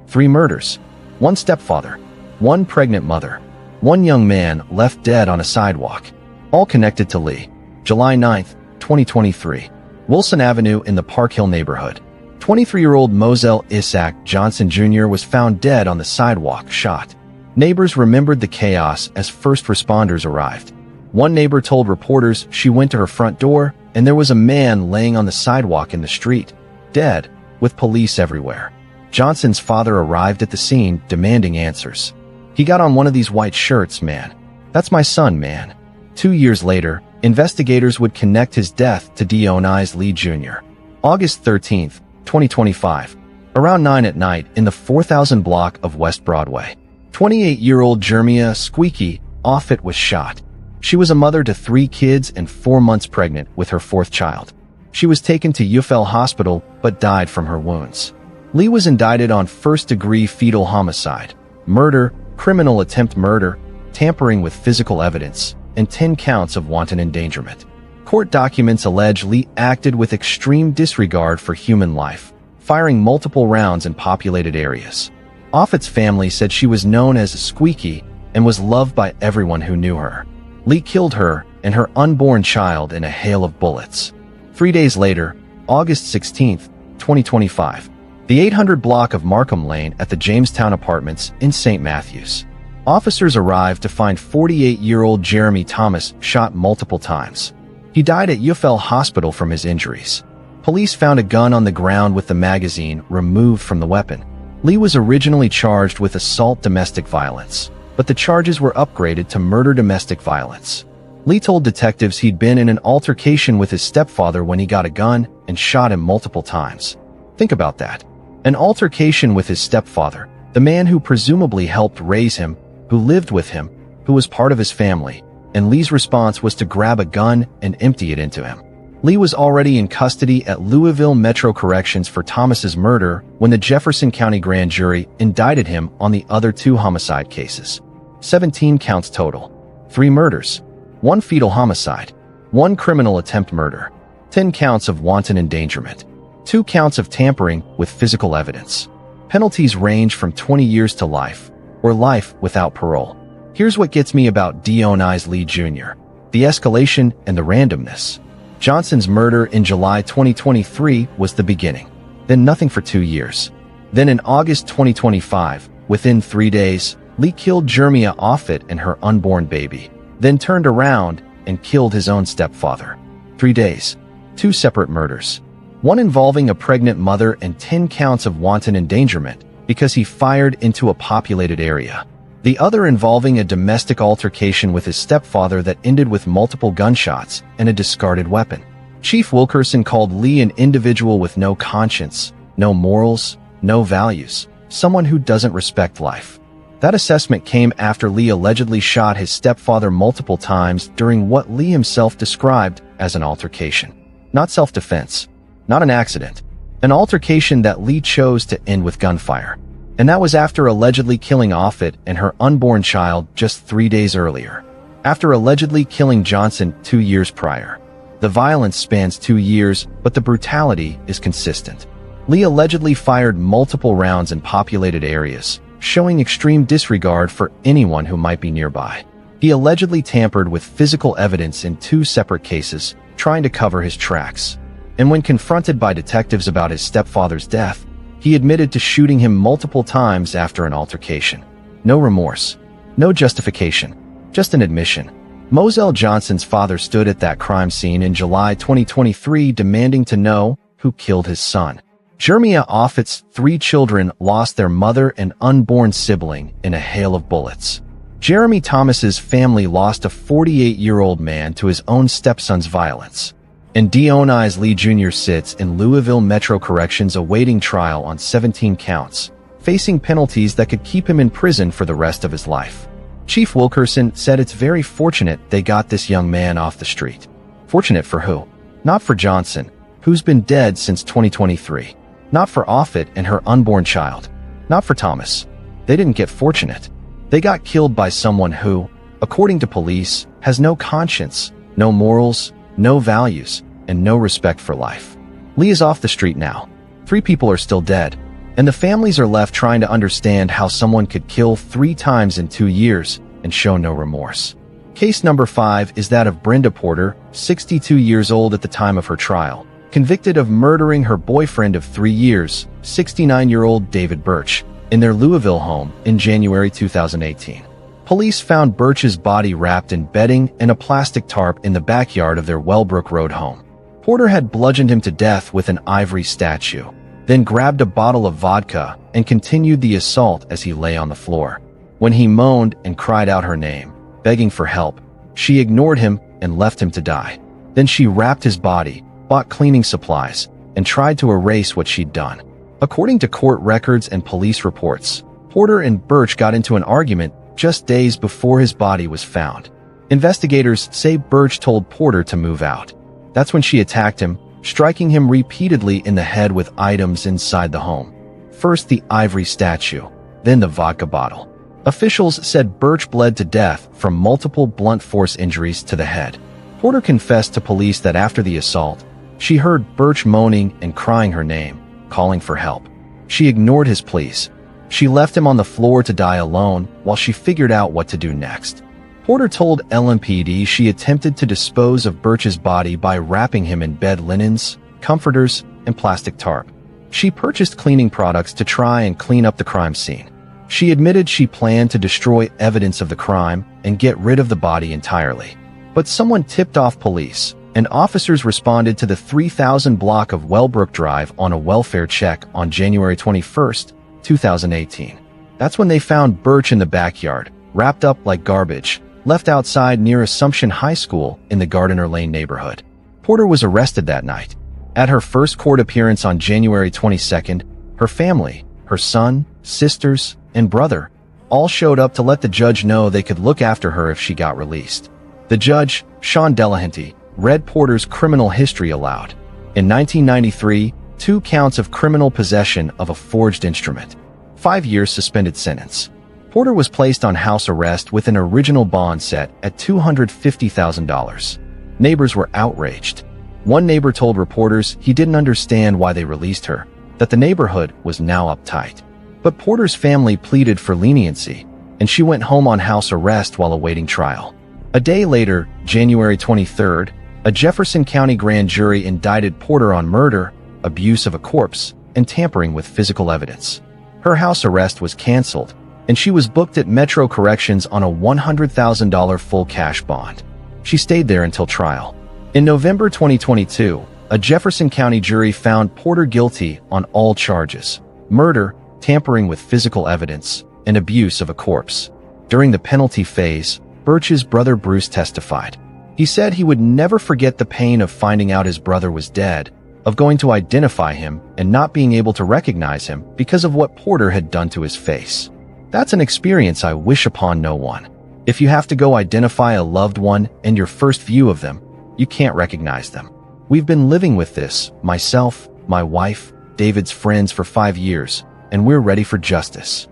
3 murders. 1 stepfather. 1 pregnant mother. 1 young man left dead on a sidewalk. All connected to Lee. July 9, 2023. Wilson Avenue in the Park Hill neighborhood. 23-year-old Moselle Isaac Johnson Jr. was found dead on the sidewalk, shot. Neighbors remembered the chaos as first responders arrived. One neighbor told reporters she went to her front door and there was a man laying on the sidewalk in the street, dead, with police everywhere. Johnson's father arrived at the scene demanding answers. "He got on one of these white shirts, man. That's my son, man." 2 years later, investigators would connect his death to Dionys Lee Jr. August 13, 2025. Around 9 at night in the 4000 block of West Broadway. 28-year-old Jermia Squeaky Offutt was shot. She was a mother to 3 kids and 4 months pregnant with her 4th child. She was taken to UFL Hospital but died from her wounds. Lee was indicted on first-degree fetal homicide, murder, criminal attempt murder, tampering with physical evidence, and 10 counts of wanton endangerment. Court documents allege Lee acted with extreme disregard for human life, firing multiple rounds in populated areas. Offutt's family said she was known as Squeaky and was loved by everyone who knew her. Lee killed her and her unborn child in a hail of bullets. 3 days later, August 16, 2025, the 800 block of Markham Lane at the Jamestown Apartments in St. Matthews. Officers arrived to find 48-year-old Jeremy Thomas shot multiple times. He died at UFL Hospital from his injuries. Police found a gun on the ground with the magazine removed from the weapon. Lee was originally charged with assault domestic violence, but the charges were upgraded to murder domestic violence. Lee told detectives he'd been in an altercation with his stepfather when he got a gun and shot him multiple times. Think about that. An altercation with his stepfather, the man who presumably helped raise him, who lived with him, who was part of his family, and Lee's response was to grab a gun and empty it into him. Lee was already in custody at Louisville Metro Corrections for Thomas's murder when the Jefferson County grand jury indicted him on the other 2 homicide cases. 17 counts total. 3 murders. 1 fetal homicide. 1 criminal attempt murder. 10 counts of wanton endangerment. 2 counts of tampering with physical evidence. Penalties range from 20 years to life, or life without parole. Here's what gets me about Dionys Lee Jr. The escalation and the randomness. Johnson's murder in July 2023 was the beginning. Then nothing for 2 years. Then in August 2025, within 3 days, Lee killed Jermia Offutt and her unborn baby, then turned around and killed his own stepfather. 3 days. 2 separate murders. 1 involving a pregnant mother and 10 counts of wanton endangerment because he fired into a populated area. The other involving a domestic altercation with his stepfather that ended with multiple gunshots and a discarded weapon. Chief Wilkerson called Lee an individual with no conscience, no morals, no values, someone who doesn't respect life. That assessment came after Lee allegedly shot his stepfather multiple times during what Lee himself described as an altercation. Not self-defense. Not an accident. An altercation that Lee chose to end with gunfire. And that was after allegedly killing Offutt and her unborn child just 3 days earlier. After allegedly killing Johnson 2 years prior. The violence spans 2 years, but the brutality is consistent. Lee allegedly fired multiple rounds in populated areas, showing extreme disregard for anyone who might be nearby. He allegedly tampered with physical evidence in 2 separate cases, trying to cover his tracks. And when confronted by detectives about his stepfather's death, he admitted to shooting him multiple times after an altercation. No remorse. No justification. Just an admission. Moselle Johnson's father stood at that crime scene in July 2023 demanding to know who killed his son. Jermia Offutt's 3 children lost their mother and unborn sibling in a hail of bullets. Jeremy Thomas's family lost a 48-year-old man to his own stepson's violence. And Dionys Lee Jr. sits in Louisville Metro Corrections awaiting trial on 17 counts, facing penalties that could keep him in prison for the rest of his life. Chief Wilkerson said it's very fortunate they got this young man off the street. Fortunate for who? Not for Johnson, who's been dead since 2023. Not for Offutt and her unborn child. Not for Thomas. They didn't get fortunate. They got killed by someone who, according to police, has no conscience, no morals, no values, and no respect for life. Lee is off the street now. 3 people are still dead, and the families are left trying to understand how someone could kill 3 times in 2 years and show no remorse. Case number 5 is that of Brenda Porter, 62 years old at the time of her trial, convicted of murdering her boyfriend of 3 years, 69-year-old David Birch, in their Louisville home in January 2018. Police found Birch's body wrapped in bedding and a plastic tarp in the backyard of their Wellbrook Road home. Porter had bludgeoned him to death with an ivory statue, then grabbed a bottle of vodka and continued the assault as he lay on the floor. When he moaned and cried out her name, begging for help, she ignored him and left him to die. Then she wrapped his body, bought cleaning supplies, and tried to erase what she'd done. According to court records and police reports, Porter and Birch got into an argument just days before his body was found. Investigators say Birch told Porter to move out. That's when she attacked him, striking him repeatedly in the head with items inside the home. First the ivory statue, then the vodka bottle. Officials said Birch bled to death from multiple blunt force injuries to the head. Porter confessed to police that after the assault, she heard Birch moaning and crying her name, calling for help. She ignored his pleas. She left him on the floor to die alone while she figured out what to do next. Porter told LMPD she attempted to dispose of Birch's body by wrapping him in bed linens, comforters, and plastic tarp. She purchased cleaning products to try and clean up the crime scene. She admitted she planned to destroy evidence of the crime and get rid of the body entirely. But someone tipped off police, and officers responded to the 3000 block of Wellbrook Drive on a welfare check on January 21, 2018. That's when they found Birch in the backyard, wrapped up like garbage, left outside near Assumption High School in the Gardiner Lane neighborhood. Porter was arrested that night. At her first court appearance on January 22nd, her family, her son, sisters, and brother, all showed up to let the judge know they could look after her if she got released. The judge, Sean Delahanty, read Porter's criminal history aloud. In 1993, 2 counts of criminal possession of a forged instrument. 5 years suspended sentence. Porter was placed on house arrest with an original bond set at $250,000. Neighbors were outraged. One neighbor told reporters he didn't understand why they released her, that the neighborhood was now uptight. But Porter's family pleaded for leniency, and she went home on house arrest while awaiting trial. A day later, January 23rd, a Jefferson County grand jury indicted Porter on murder, abuse of a corpse, and tampering with physical evidence. Her house arrest was canceled, and she was booked at Metro Corrections on a $100,000 full cash bond. She stayed there until trial. In November 2022, a Jefferson County jury found Porter guilty on all charges: murder, tampering with physical evidence, and abuse of a corpse. During the penalty phase, Birch's brother Bruce testified. He said he would never forget the pain of finding out his brother was dead, of going to identify him and not being able to recognize him because of what Porter had done to his face. That's an experience I wish upon no one. If you have to go identify a loved one and your first view of them, you can't recognize them. We've been living with this, myself, my wife, David's friends, for 5 years, and we're ready for justice.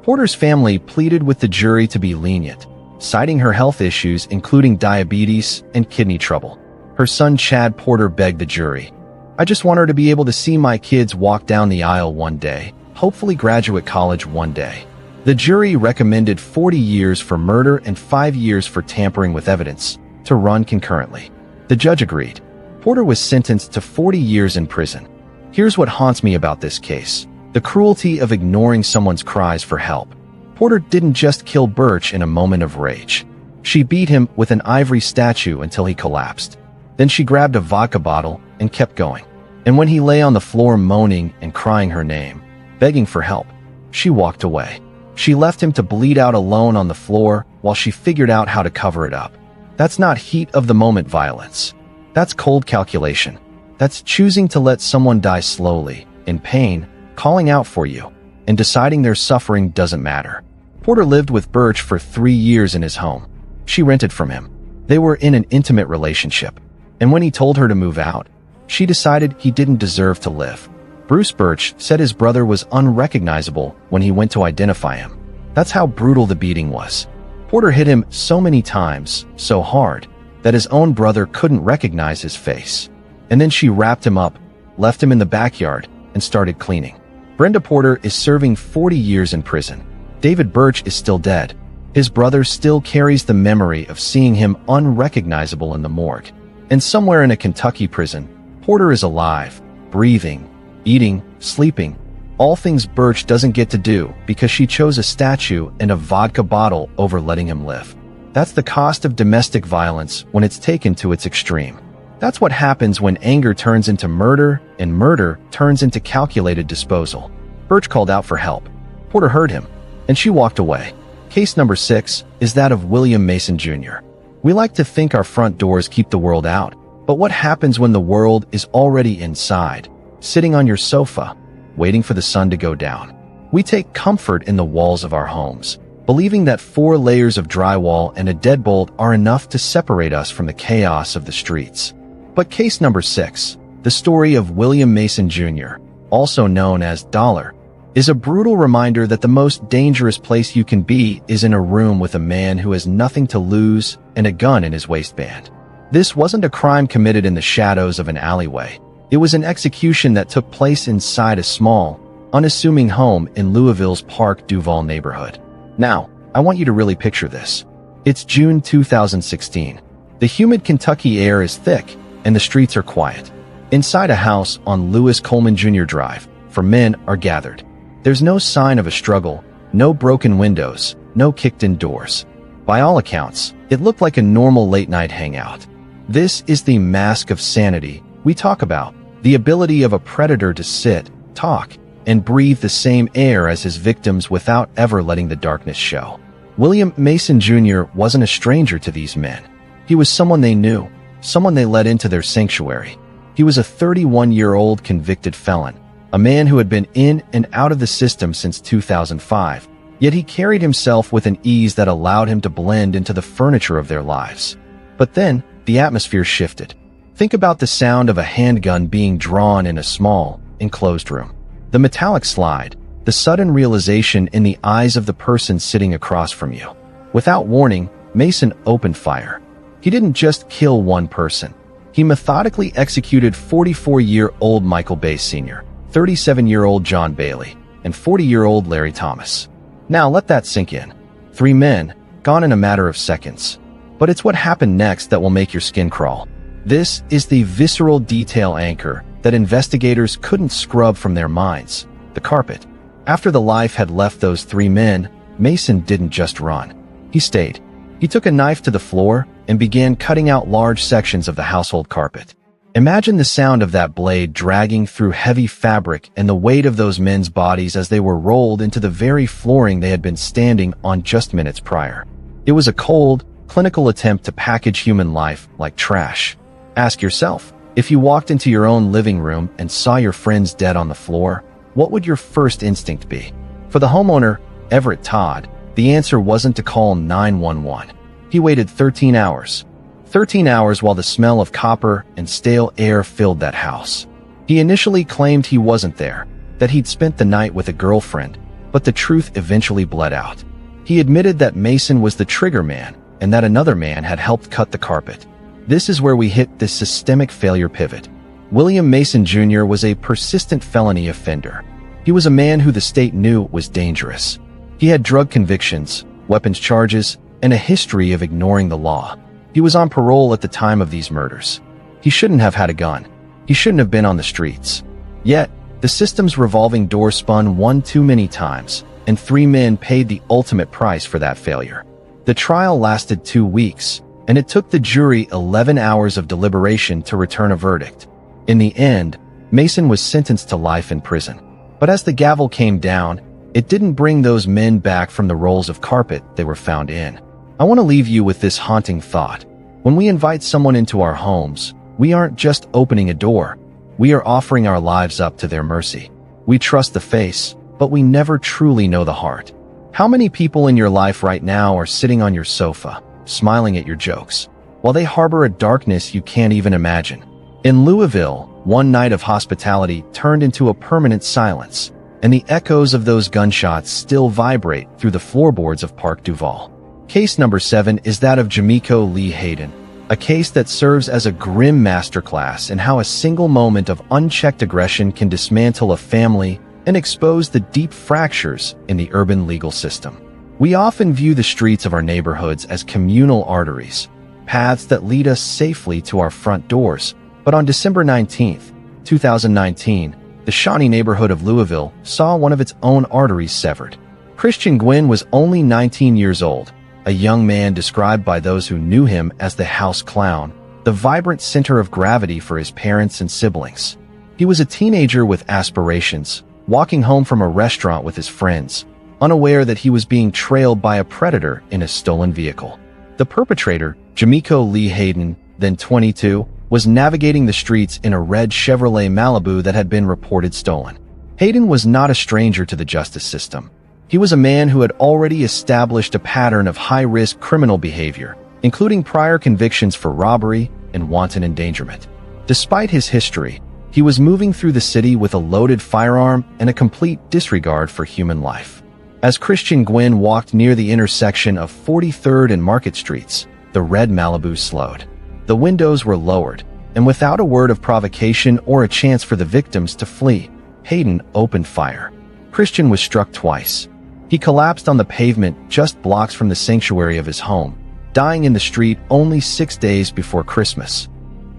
Porter's family pleaded with the jury to be lenient, citing her health issues including diabetes and kidney trouble. Her son Chad Porter begged the jury, "I just want her to be able to see my kids walk down the aisle one day, hopefully graduate college one day." The jury recommended 40 years for murder and 5 years for tampering with evidence, to run concurrently. The judge agreed. Porter was sentenced to 40 years in prison. Here's what haunts me about this case: the cruelty of ignoring someone's cries for help. Porter didn't just kill Birch in a moment of rage. She beat him with an ivory statue until he collapsed. Then she grabbed a vodka bottle and kept going. And when he lay on the floor moaning and crying her name, begging for help, she walked away. She left him to bleed out alone on the floor while she figured out how to cover it up. That's not heat-of-the-moment violence. That's cold calculation. That's choosing to let someone die slowly, in pain, calling out for you, and deciding their suffering doesn't matter. Porter lived with Birch for 3 years in his home. She rented from him. They were in an intimate relationship. And when he told her to move out, she decided he didn't deserve to live. Bruce Birch said his brother was unrecognizable when he went to identify him. That's how brutal the beating was. Porter hit him so many times, so hard, that his own brother couldn't recognize his face. And then she wrapped him up, left him in the backyard, and started cleaning. Brenda Porter is serving 40 years in prison. David Birch is still dead. His brother still carries the memory of seeing him unrecognizable in the morgue. And somewhere in a Kentucky prison, Porter is alive, breathing, eating, sleeping, all things Birch doesn't get to do because she chose a statue and a vodka bottle over letting him live. That's the cost of domestic violence when it's taken to its extreme. That's what happens when anger turns into murder and murder turns into calculated disposal. Birch called out for help. Porter heard him, and she walked away. Case number 6 is that of William Mason Jr. We like to think our front doors keep the world out, but what happens when the world is already inside, sitting on your sofa, waiting for the sun to go down? We take comfort in the walls of our homes, believing that 4 layers of drywall and a deadbolt are enough to separate us from the chaos of the streets. But case number 6, the story of William Mason Jr., also known as Dollar, is a brutal reminder that the most dangerous place you can be is in a room with a man who has nothing to lose and a gun in his waistband. This wasn't a crime committed in the shadows of an alleyway. It was an execution that took place inside a small, unassuming home in Louisville's Park Duval neighborhood. Now, I want you to really picture this. It's June 2016. The humid Kentucky air is thick, and the streets are quiet. Inside a house on Lewis Coleman Jr. Drive, 4 men are gathered. There's no sign of a struggle, no broken windows, no kicked-in doors. By all accounts, it looked like a normal late-night hangout. This is the mask of sanity we talk about, the ability of a predator to sit, talk, and breathe the same air as his victims without ever letting the darkness show. William Mason Jr. wasn't a stranger to these men. He was someone they knew, someone they let into their sanctuary. He was a 31-year-old convicted felon, a man who had been in and out of the system since 2005, yet he carried himself with an ease that allowed him to blend into the furniture of their lives. But then, the atmosphere shifted. Think about the sound of a handgun being drawn in a small, enclosed room. The metallic slide, the sudden realization in the eyes of the person sitting across from you. Without warning, Mason opened fire. He didn't just kill one person. He methodically executed 44-year-old Michael Bay Sr., 37-year-old John Bailey, and 40-year-old Larry Thomas. Now let that sink in. 3 men, gone in a matter of seconds. But it's what happened next that will make your skin crawl. This is the visceral detail anchor that investigators couldn't scrub from their minds: the carpet. After the life had left those 3 men, Mason didn't just run. He stayed. He took a knife to the floor and began cutting out large sections of the household carpet. Imagine the sound of that blade dragging through heavy fabric and the weight of those men's bodies as they were rolled into the very flooring they had been standing on just minutes prior. It was a cold, clinical attempt to package human life like trash. Ask yourself, if you walked into your own living room and saw your friends dead on the floor, what would your first instinct be? For the homeowner, Everett Todd, the answer wasn't to call 911. He waited 13 hours. 13 hours while the smell of copper and stale air filled that house. He initially claimed he wasn't there, that he'd spent the night with a girlfriend, but the truth eventually bled out. He admitted that Mason was the trigger man and that another man had helped cut the carpet. This is where we hit this systemic failure pivot. William Mason Jr. was a persistent felony offender. He was a man who the state knew was dangerous. He had drug convictions, weapons charges, and a history of ignoring the law. He was on parole at the time of these murders. He shouldn't have had a gun. He shouldn't have been on the streets. Yet, the system's revolving door spun one too many times, and 3 men paid the ultimate price for that failure. The trial lasted 2 weeks, and it took the jury 11 hours of deliberation to return a verdict. In the end, Mason was sentenced to life in prison. But as the gavel came down, it didn't bring those men back from the rolls of carpet they were found in. I want to leave you with this haunting thought. When we invite someone into our homes, we aren't just opening a door. We are offering our lives up to their mercy. We trust the face, but we never truly know the heart. How many people in your life right now are sitting on your sofa, smiling at your jokes, while they harbor a darkness you can't even imagine? In Louisville, one night of hospitality turned into a permanent silence, and the echoes of those gunshots still vibrate through the floorboards of Park Duval. Case number 7 is that of Jamiko Lee Hayden, a case that serves as a grim masterclass in how a single moment of unchecked aggression can dismantle a family and expose the deep fractures in the urban legal system. We often view the streets of our neighborhoods as communal arteries, paths that lead us safely to our front doors. But on December 19, 2019, the Shawnee neighborhood of Louisville saw one of its own arteries severed. Christian Gwynn was only 19 years old, a young man described by those who knew him as the house clown, the vibrant center of gravity for his parents and siblings. He was a teenager with aspirations, walking home from a restaurant with his friends, unaware that he was being trailed by a predator in a stolen vehicle. The perpetrator, Jamiko Lee Hayden, then 22, was navigating the streets in a red Chevrolet Malibu that had been reported stolen. Hayden was not a stranger to the justice system. He was a man who had already established a pattern of high-risk criminal behavior, including prior convictions for robbery and wanton endangerment. Despite his history, he was moving through the city with a loaded firearm and a complete disregard for human life. As Christian Gwynn walked near the intersection of 43rd and Market Streets, the red Malibu slowed. The windows were lowered, and without a word of provocation or a chance for the victims to flee, Hayden opened fire. Christian was struck twice. He collapsed on the pavement just blocks from the sanctuary of his home, dying in the street only 6 days before Christmas.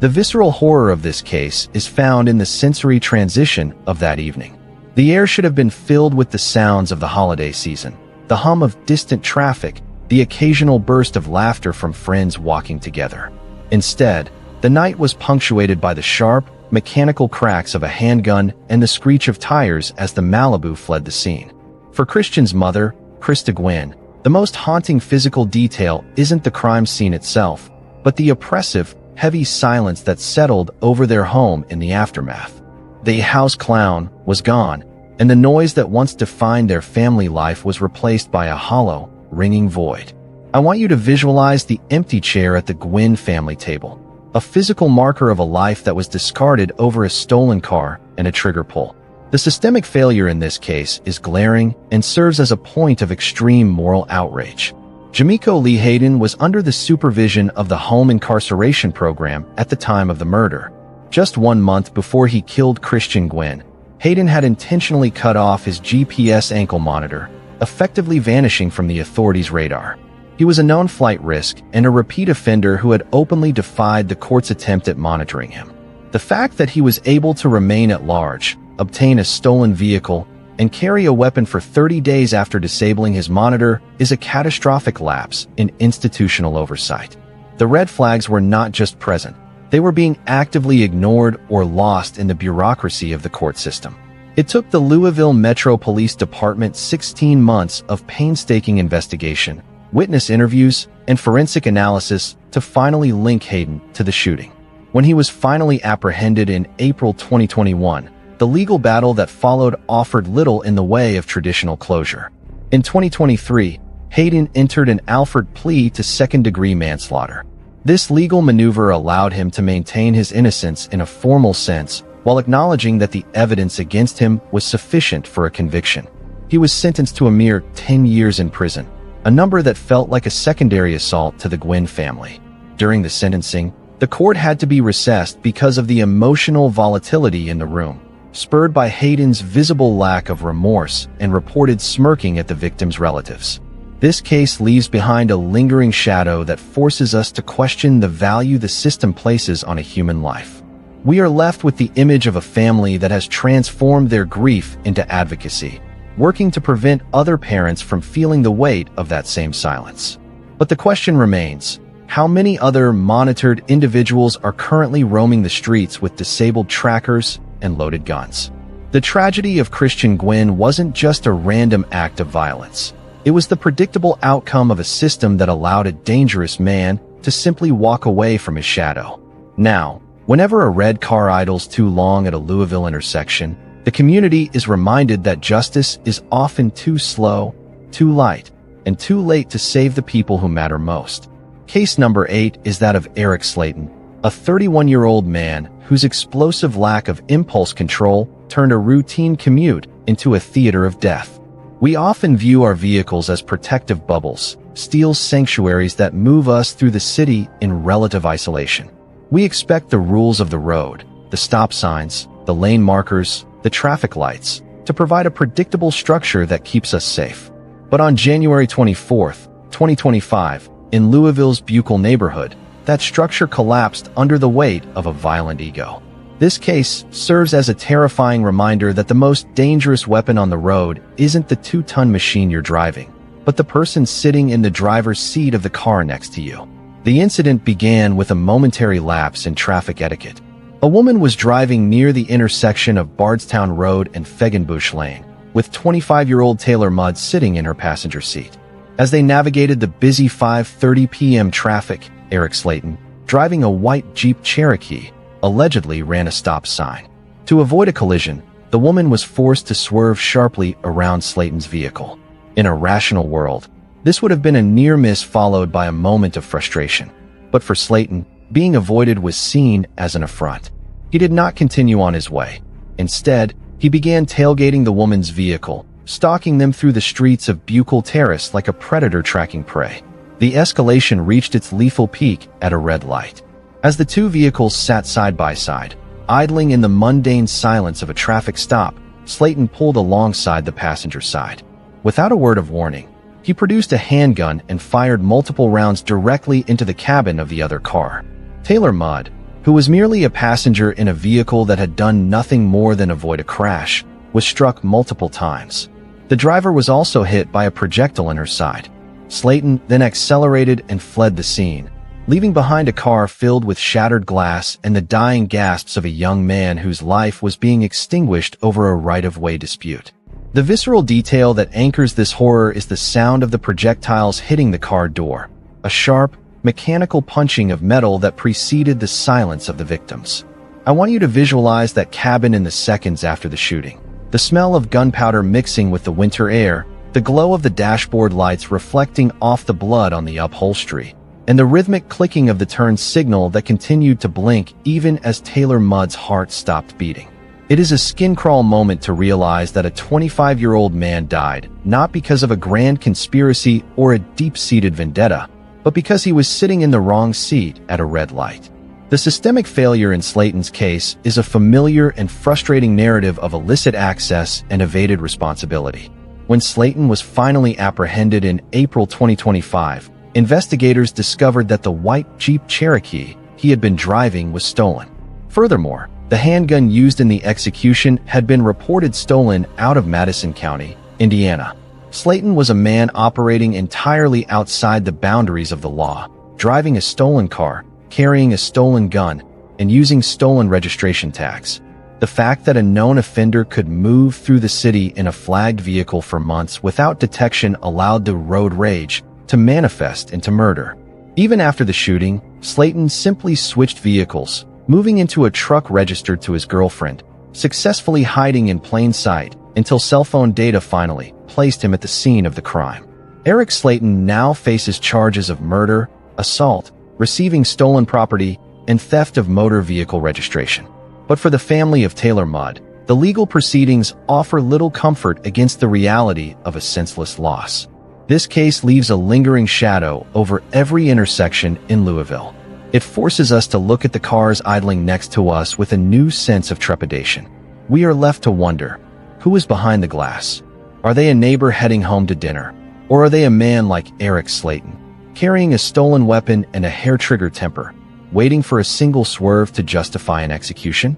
The visceral horror of this case is found in the sensory transition of that evening. The air should have been filled with the sounds of the holiday season, the hum of distant traffic, the occasional burst of laughter from friends walking together. Instead, the night was punctuated by the sharp, mechanical cracks of a handgun and the screech of tires as the Malibu fled the scene. For Christian's mother, Krista Gwynn, the most haunting physical detail isn't the crime scene itself, but the oppressive, heavy silence that settled over their home in the aftermath. The house clown was gone, and the noise that once defined their family life was replaced by a hollow, ringing void. I want you to visualize the empty chair at the Gwynn family table, a physical marker of a life that was discarded over a stolen car and a trigger pull. The systemic failure in this case is glaring and serves as a point of extreme moral outrage. Jamiko Lee Hayden was under the supervision of the home incarceration program at the time of the murder. Just 1 month before he killed Christian Gwynn, Hayden had intentionally cut off his GPS ankle monitor, effectively vanishing from the authorities' radar. He was a known flight risk and a repeat offender who had openly defied the court's attempt at monitoring him. The fact that he was able to remain at large, obtain a stolen vehicle, and carry a weapon for 30 days after disabling his monitor is a catastrophic lapse in institutional oversight. The red flags were not just present, they were being actively ignored or lost in the bureaucracy of the court system. It took the Louisville Metro Police Department 16 months of painstaking investigation, witness interviews, and forensic analysis to finally link Hayden to the shooting. When he was finally apprehended in April 2021, the legal battle that followed offered little in the way of traditional closure. In 2023, Hayden entered an Alford plea to second-degree manslaughter. This legal maneuver allowed him to maintain his innocence in a formal sense, while acknowledging that the evidence against him was sufficient for a conviction. He was sentenced to a mere 10 years in prison, a number that felt like a secondary assault to the Gwynn family. During the sentencing, the court had to be recessed because of the emotional volatility in the room, spurred by Hayden's visible lack of remorse and reported smirking at the victim's relatives. This case leaves behind a lingering shadow that forces us to question the value the system places on a human life. We are left with the image of a family that has transformed their grief into advocacy, working to prevent other parents from feeling the weight of that same silence. But the question remains, how many other monitored individuals are currently roaming the streets with disabled trackers and loaded guns? The tragedy of Christian Gwynn wasn't just a random act of violence. It was the predictable outcome of a system that allowed a dangerous man to simply walk away from his shadow. Now, whenever a red car idles too long at a Louisville intersection, the community is reminded that justice is often too slow, too light, and too late to save the people who matter most. Case number 8 is that of Eric Slayton, a 31-year-old man whose explosive lack of impulse control turned a routine commute into a theater of death. We often view our vehicles as protective bubbles, steel sanctuaries that move us through the city in relative isolation. We expect the rules of the road, the stop signs, the lane markers, the traffic lights, to provide a predictable structure that keeps us safe. But on January 24, 2025, in Louisville's Buccal neighborhood, that structure collapsed under the weight of a violent ego. This case serves as a terrifying reminder that the most dangerous weapon on the road isn't the 2-ton machine you're driving, but the person sitting in the driver's seat of the car next to you. The incident began with a momentary lapse in traffic etiquette. A woman was driving near the intersection of Bardstown Road and Fegenbush Lane, with 25-year-old Taylor Mudd sitting in her passenger seat. As they navigated the busy 5:30 p.m. traffic, Eric Slayton, driving a white Jeep Cherokee, allegedly ran a stop sign. To avoid a collision, the woman was forced to swerve sharply around Slayton's vehicle. In a rational world, this would have been a near miss followed by a moment of frustration. But for Slayton, being avoided was seen as an affront. He did not continue on his way. Instead, he began tailgating the woman's vehicle, stalking them through the streets of Buccal Terrace like a predator tracking prey. The escalation reached its lethal peak at a red light. As the two vehicles sat side by side, idling in the mundane silence of a traffic stop, Slayton pulled alongside the passenger side. Without a word of warning, he produced a handgun and fired multiple rounds directly into the cabin of the other car. Taylor Mudd, who was merely a passenger in a vehicle that had done nothing more than avoid a crash, was struck multiple times. The driver was also hit by a projectile in her side. Slayton then accelerated and fled the scene, leaving behind a car filled with shattered glass and the dying gasps of a young man whose life was being extinguished over a right-of-way dispute. The visceral detail that anchors this horror is the sound of the projectiles hitting the car door, a sharp, mechanical punching of metal that preceded the silence of the victims. I want you to visualize that cabin in the seconds after the shooting. The smell of gunpowder mixing with the winter air, the glow of the dashboard lights reflecting off the blood on the upholstery, and the rhythmic clicking of the turn signal that continued to blink even as Taylor Mudd's heart stopped beating. It is a skin-crawl moment to realize that a 25-year-old man died, not because of a grand conspiracy or a deep-seated vendetta, but because he was sitting in the wrong seat at a red light. The systemic failure in Slayton's case is a familiar and frustrating narrative of illicit access and evaded responsibility. When Slayton was finally apprehended in April 2025, investigators discovered that the white Jeep Cherokee he had been driving was stolen. Furthermore, the handgun used in the execution had been reported stolen out of Madison County, Indiana. Slayton was a man operating entirely outside the boundaries of the law, driving a stolen car, carrying a stolen gun, and using stolen registration tags. The fact that a known offender could move through the city in a flagged vehicle for months without detection allowed the road rage to manifest into murder. Even after the shooting, Slayton simply switched vehicles, moving into a truck registered to his girlfriend, successfully hiding in plain sight until cell phone data finally placed him at the scene of the crime. Eric Slayton now faces charges of murder, assault, receiving stolen property, and theft of motor vehicle registration. But for the family of Taylor Mudd, the legal proceedings offer little comfort against the reality of a senseless loss. This case leaves a lingering shadow over every intersection in Louisville. It forces us to look at the cars idling next to us with a new sense of trepidation. We are left to wonder, who is behind the glass? Are they a neighbor heading home to dinner? Or are they a man like Eric Slayton, carrying a stolen weapon and a hair-trigger temper, waiting for a single swerve to justify an execution?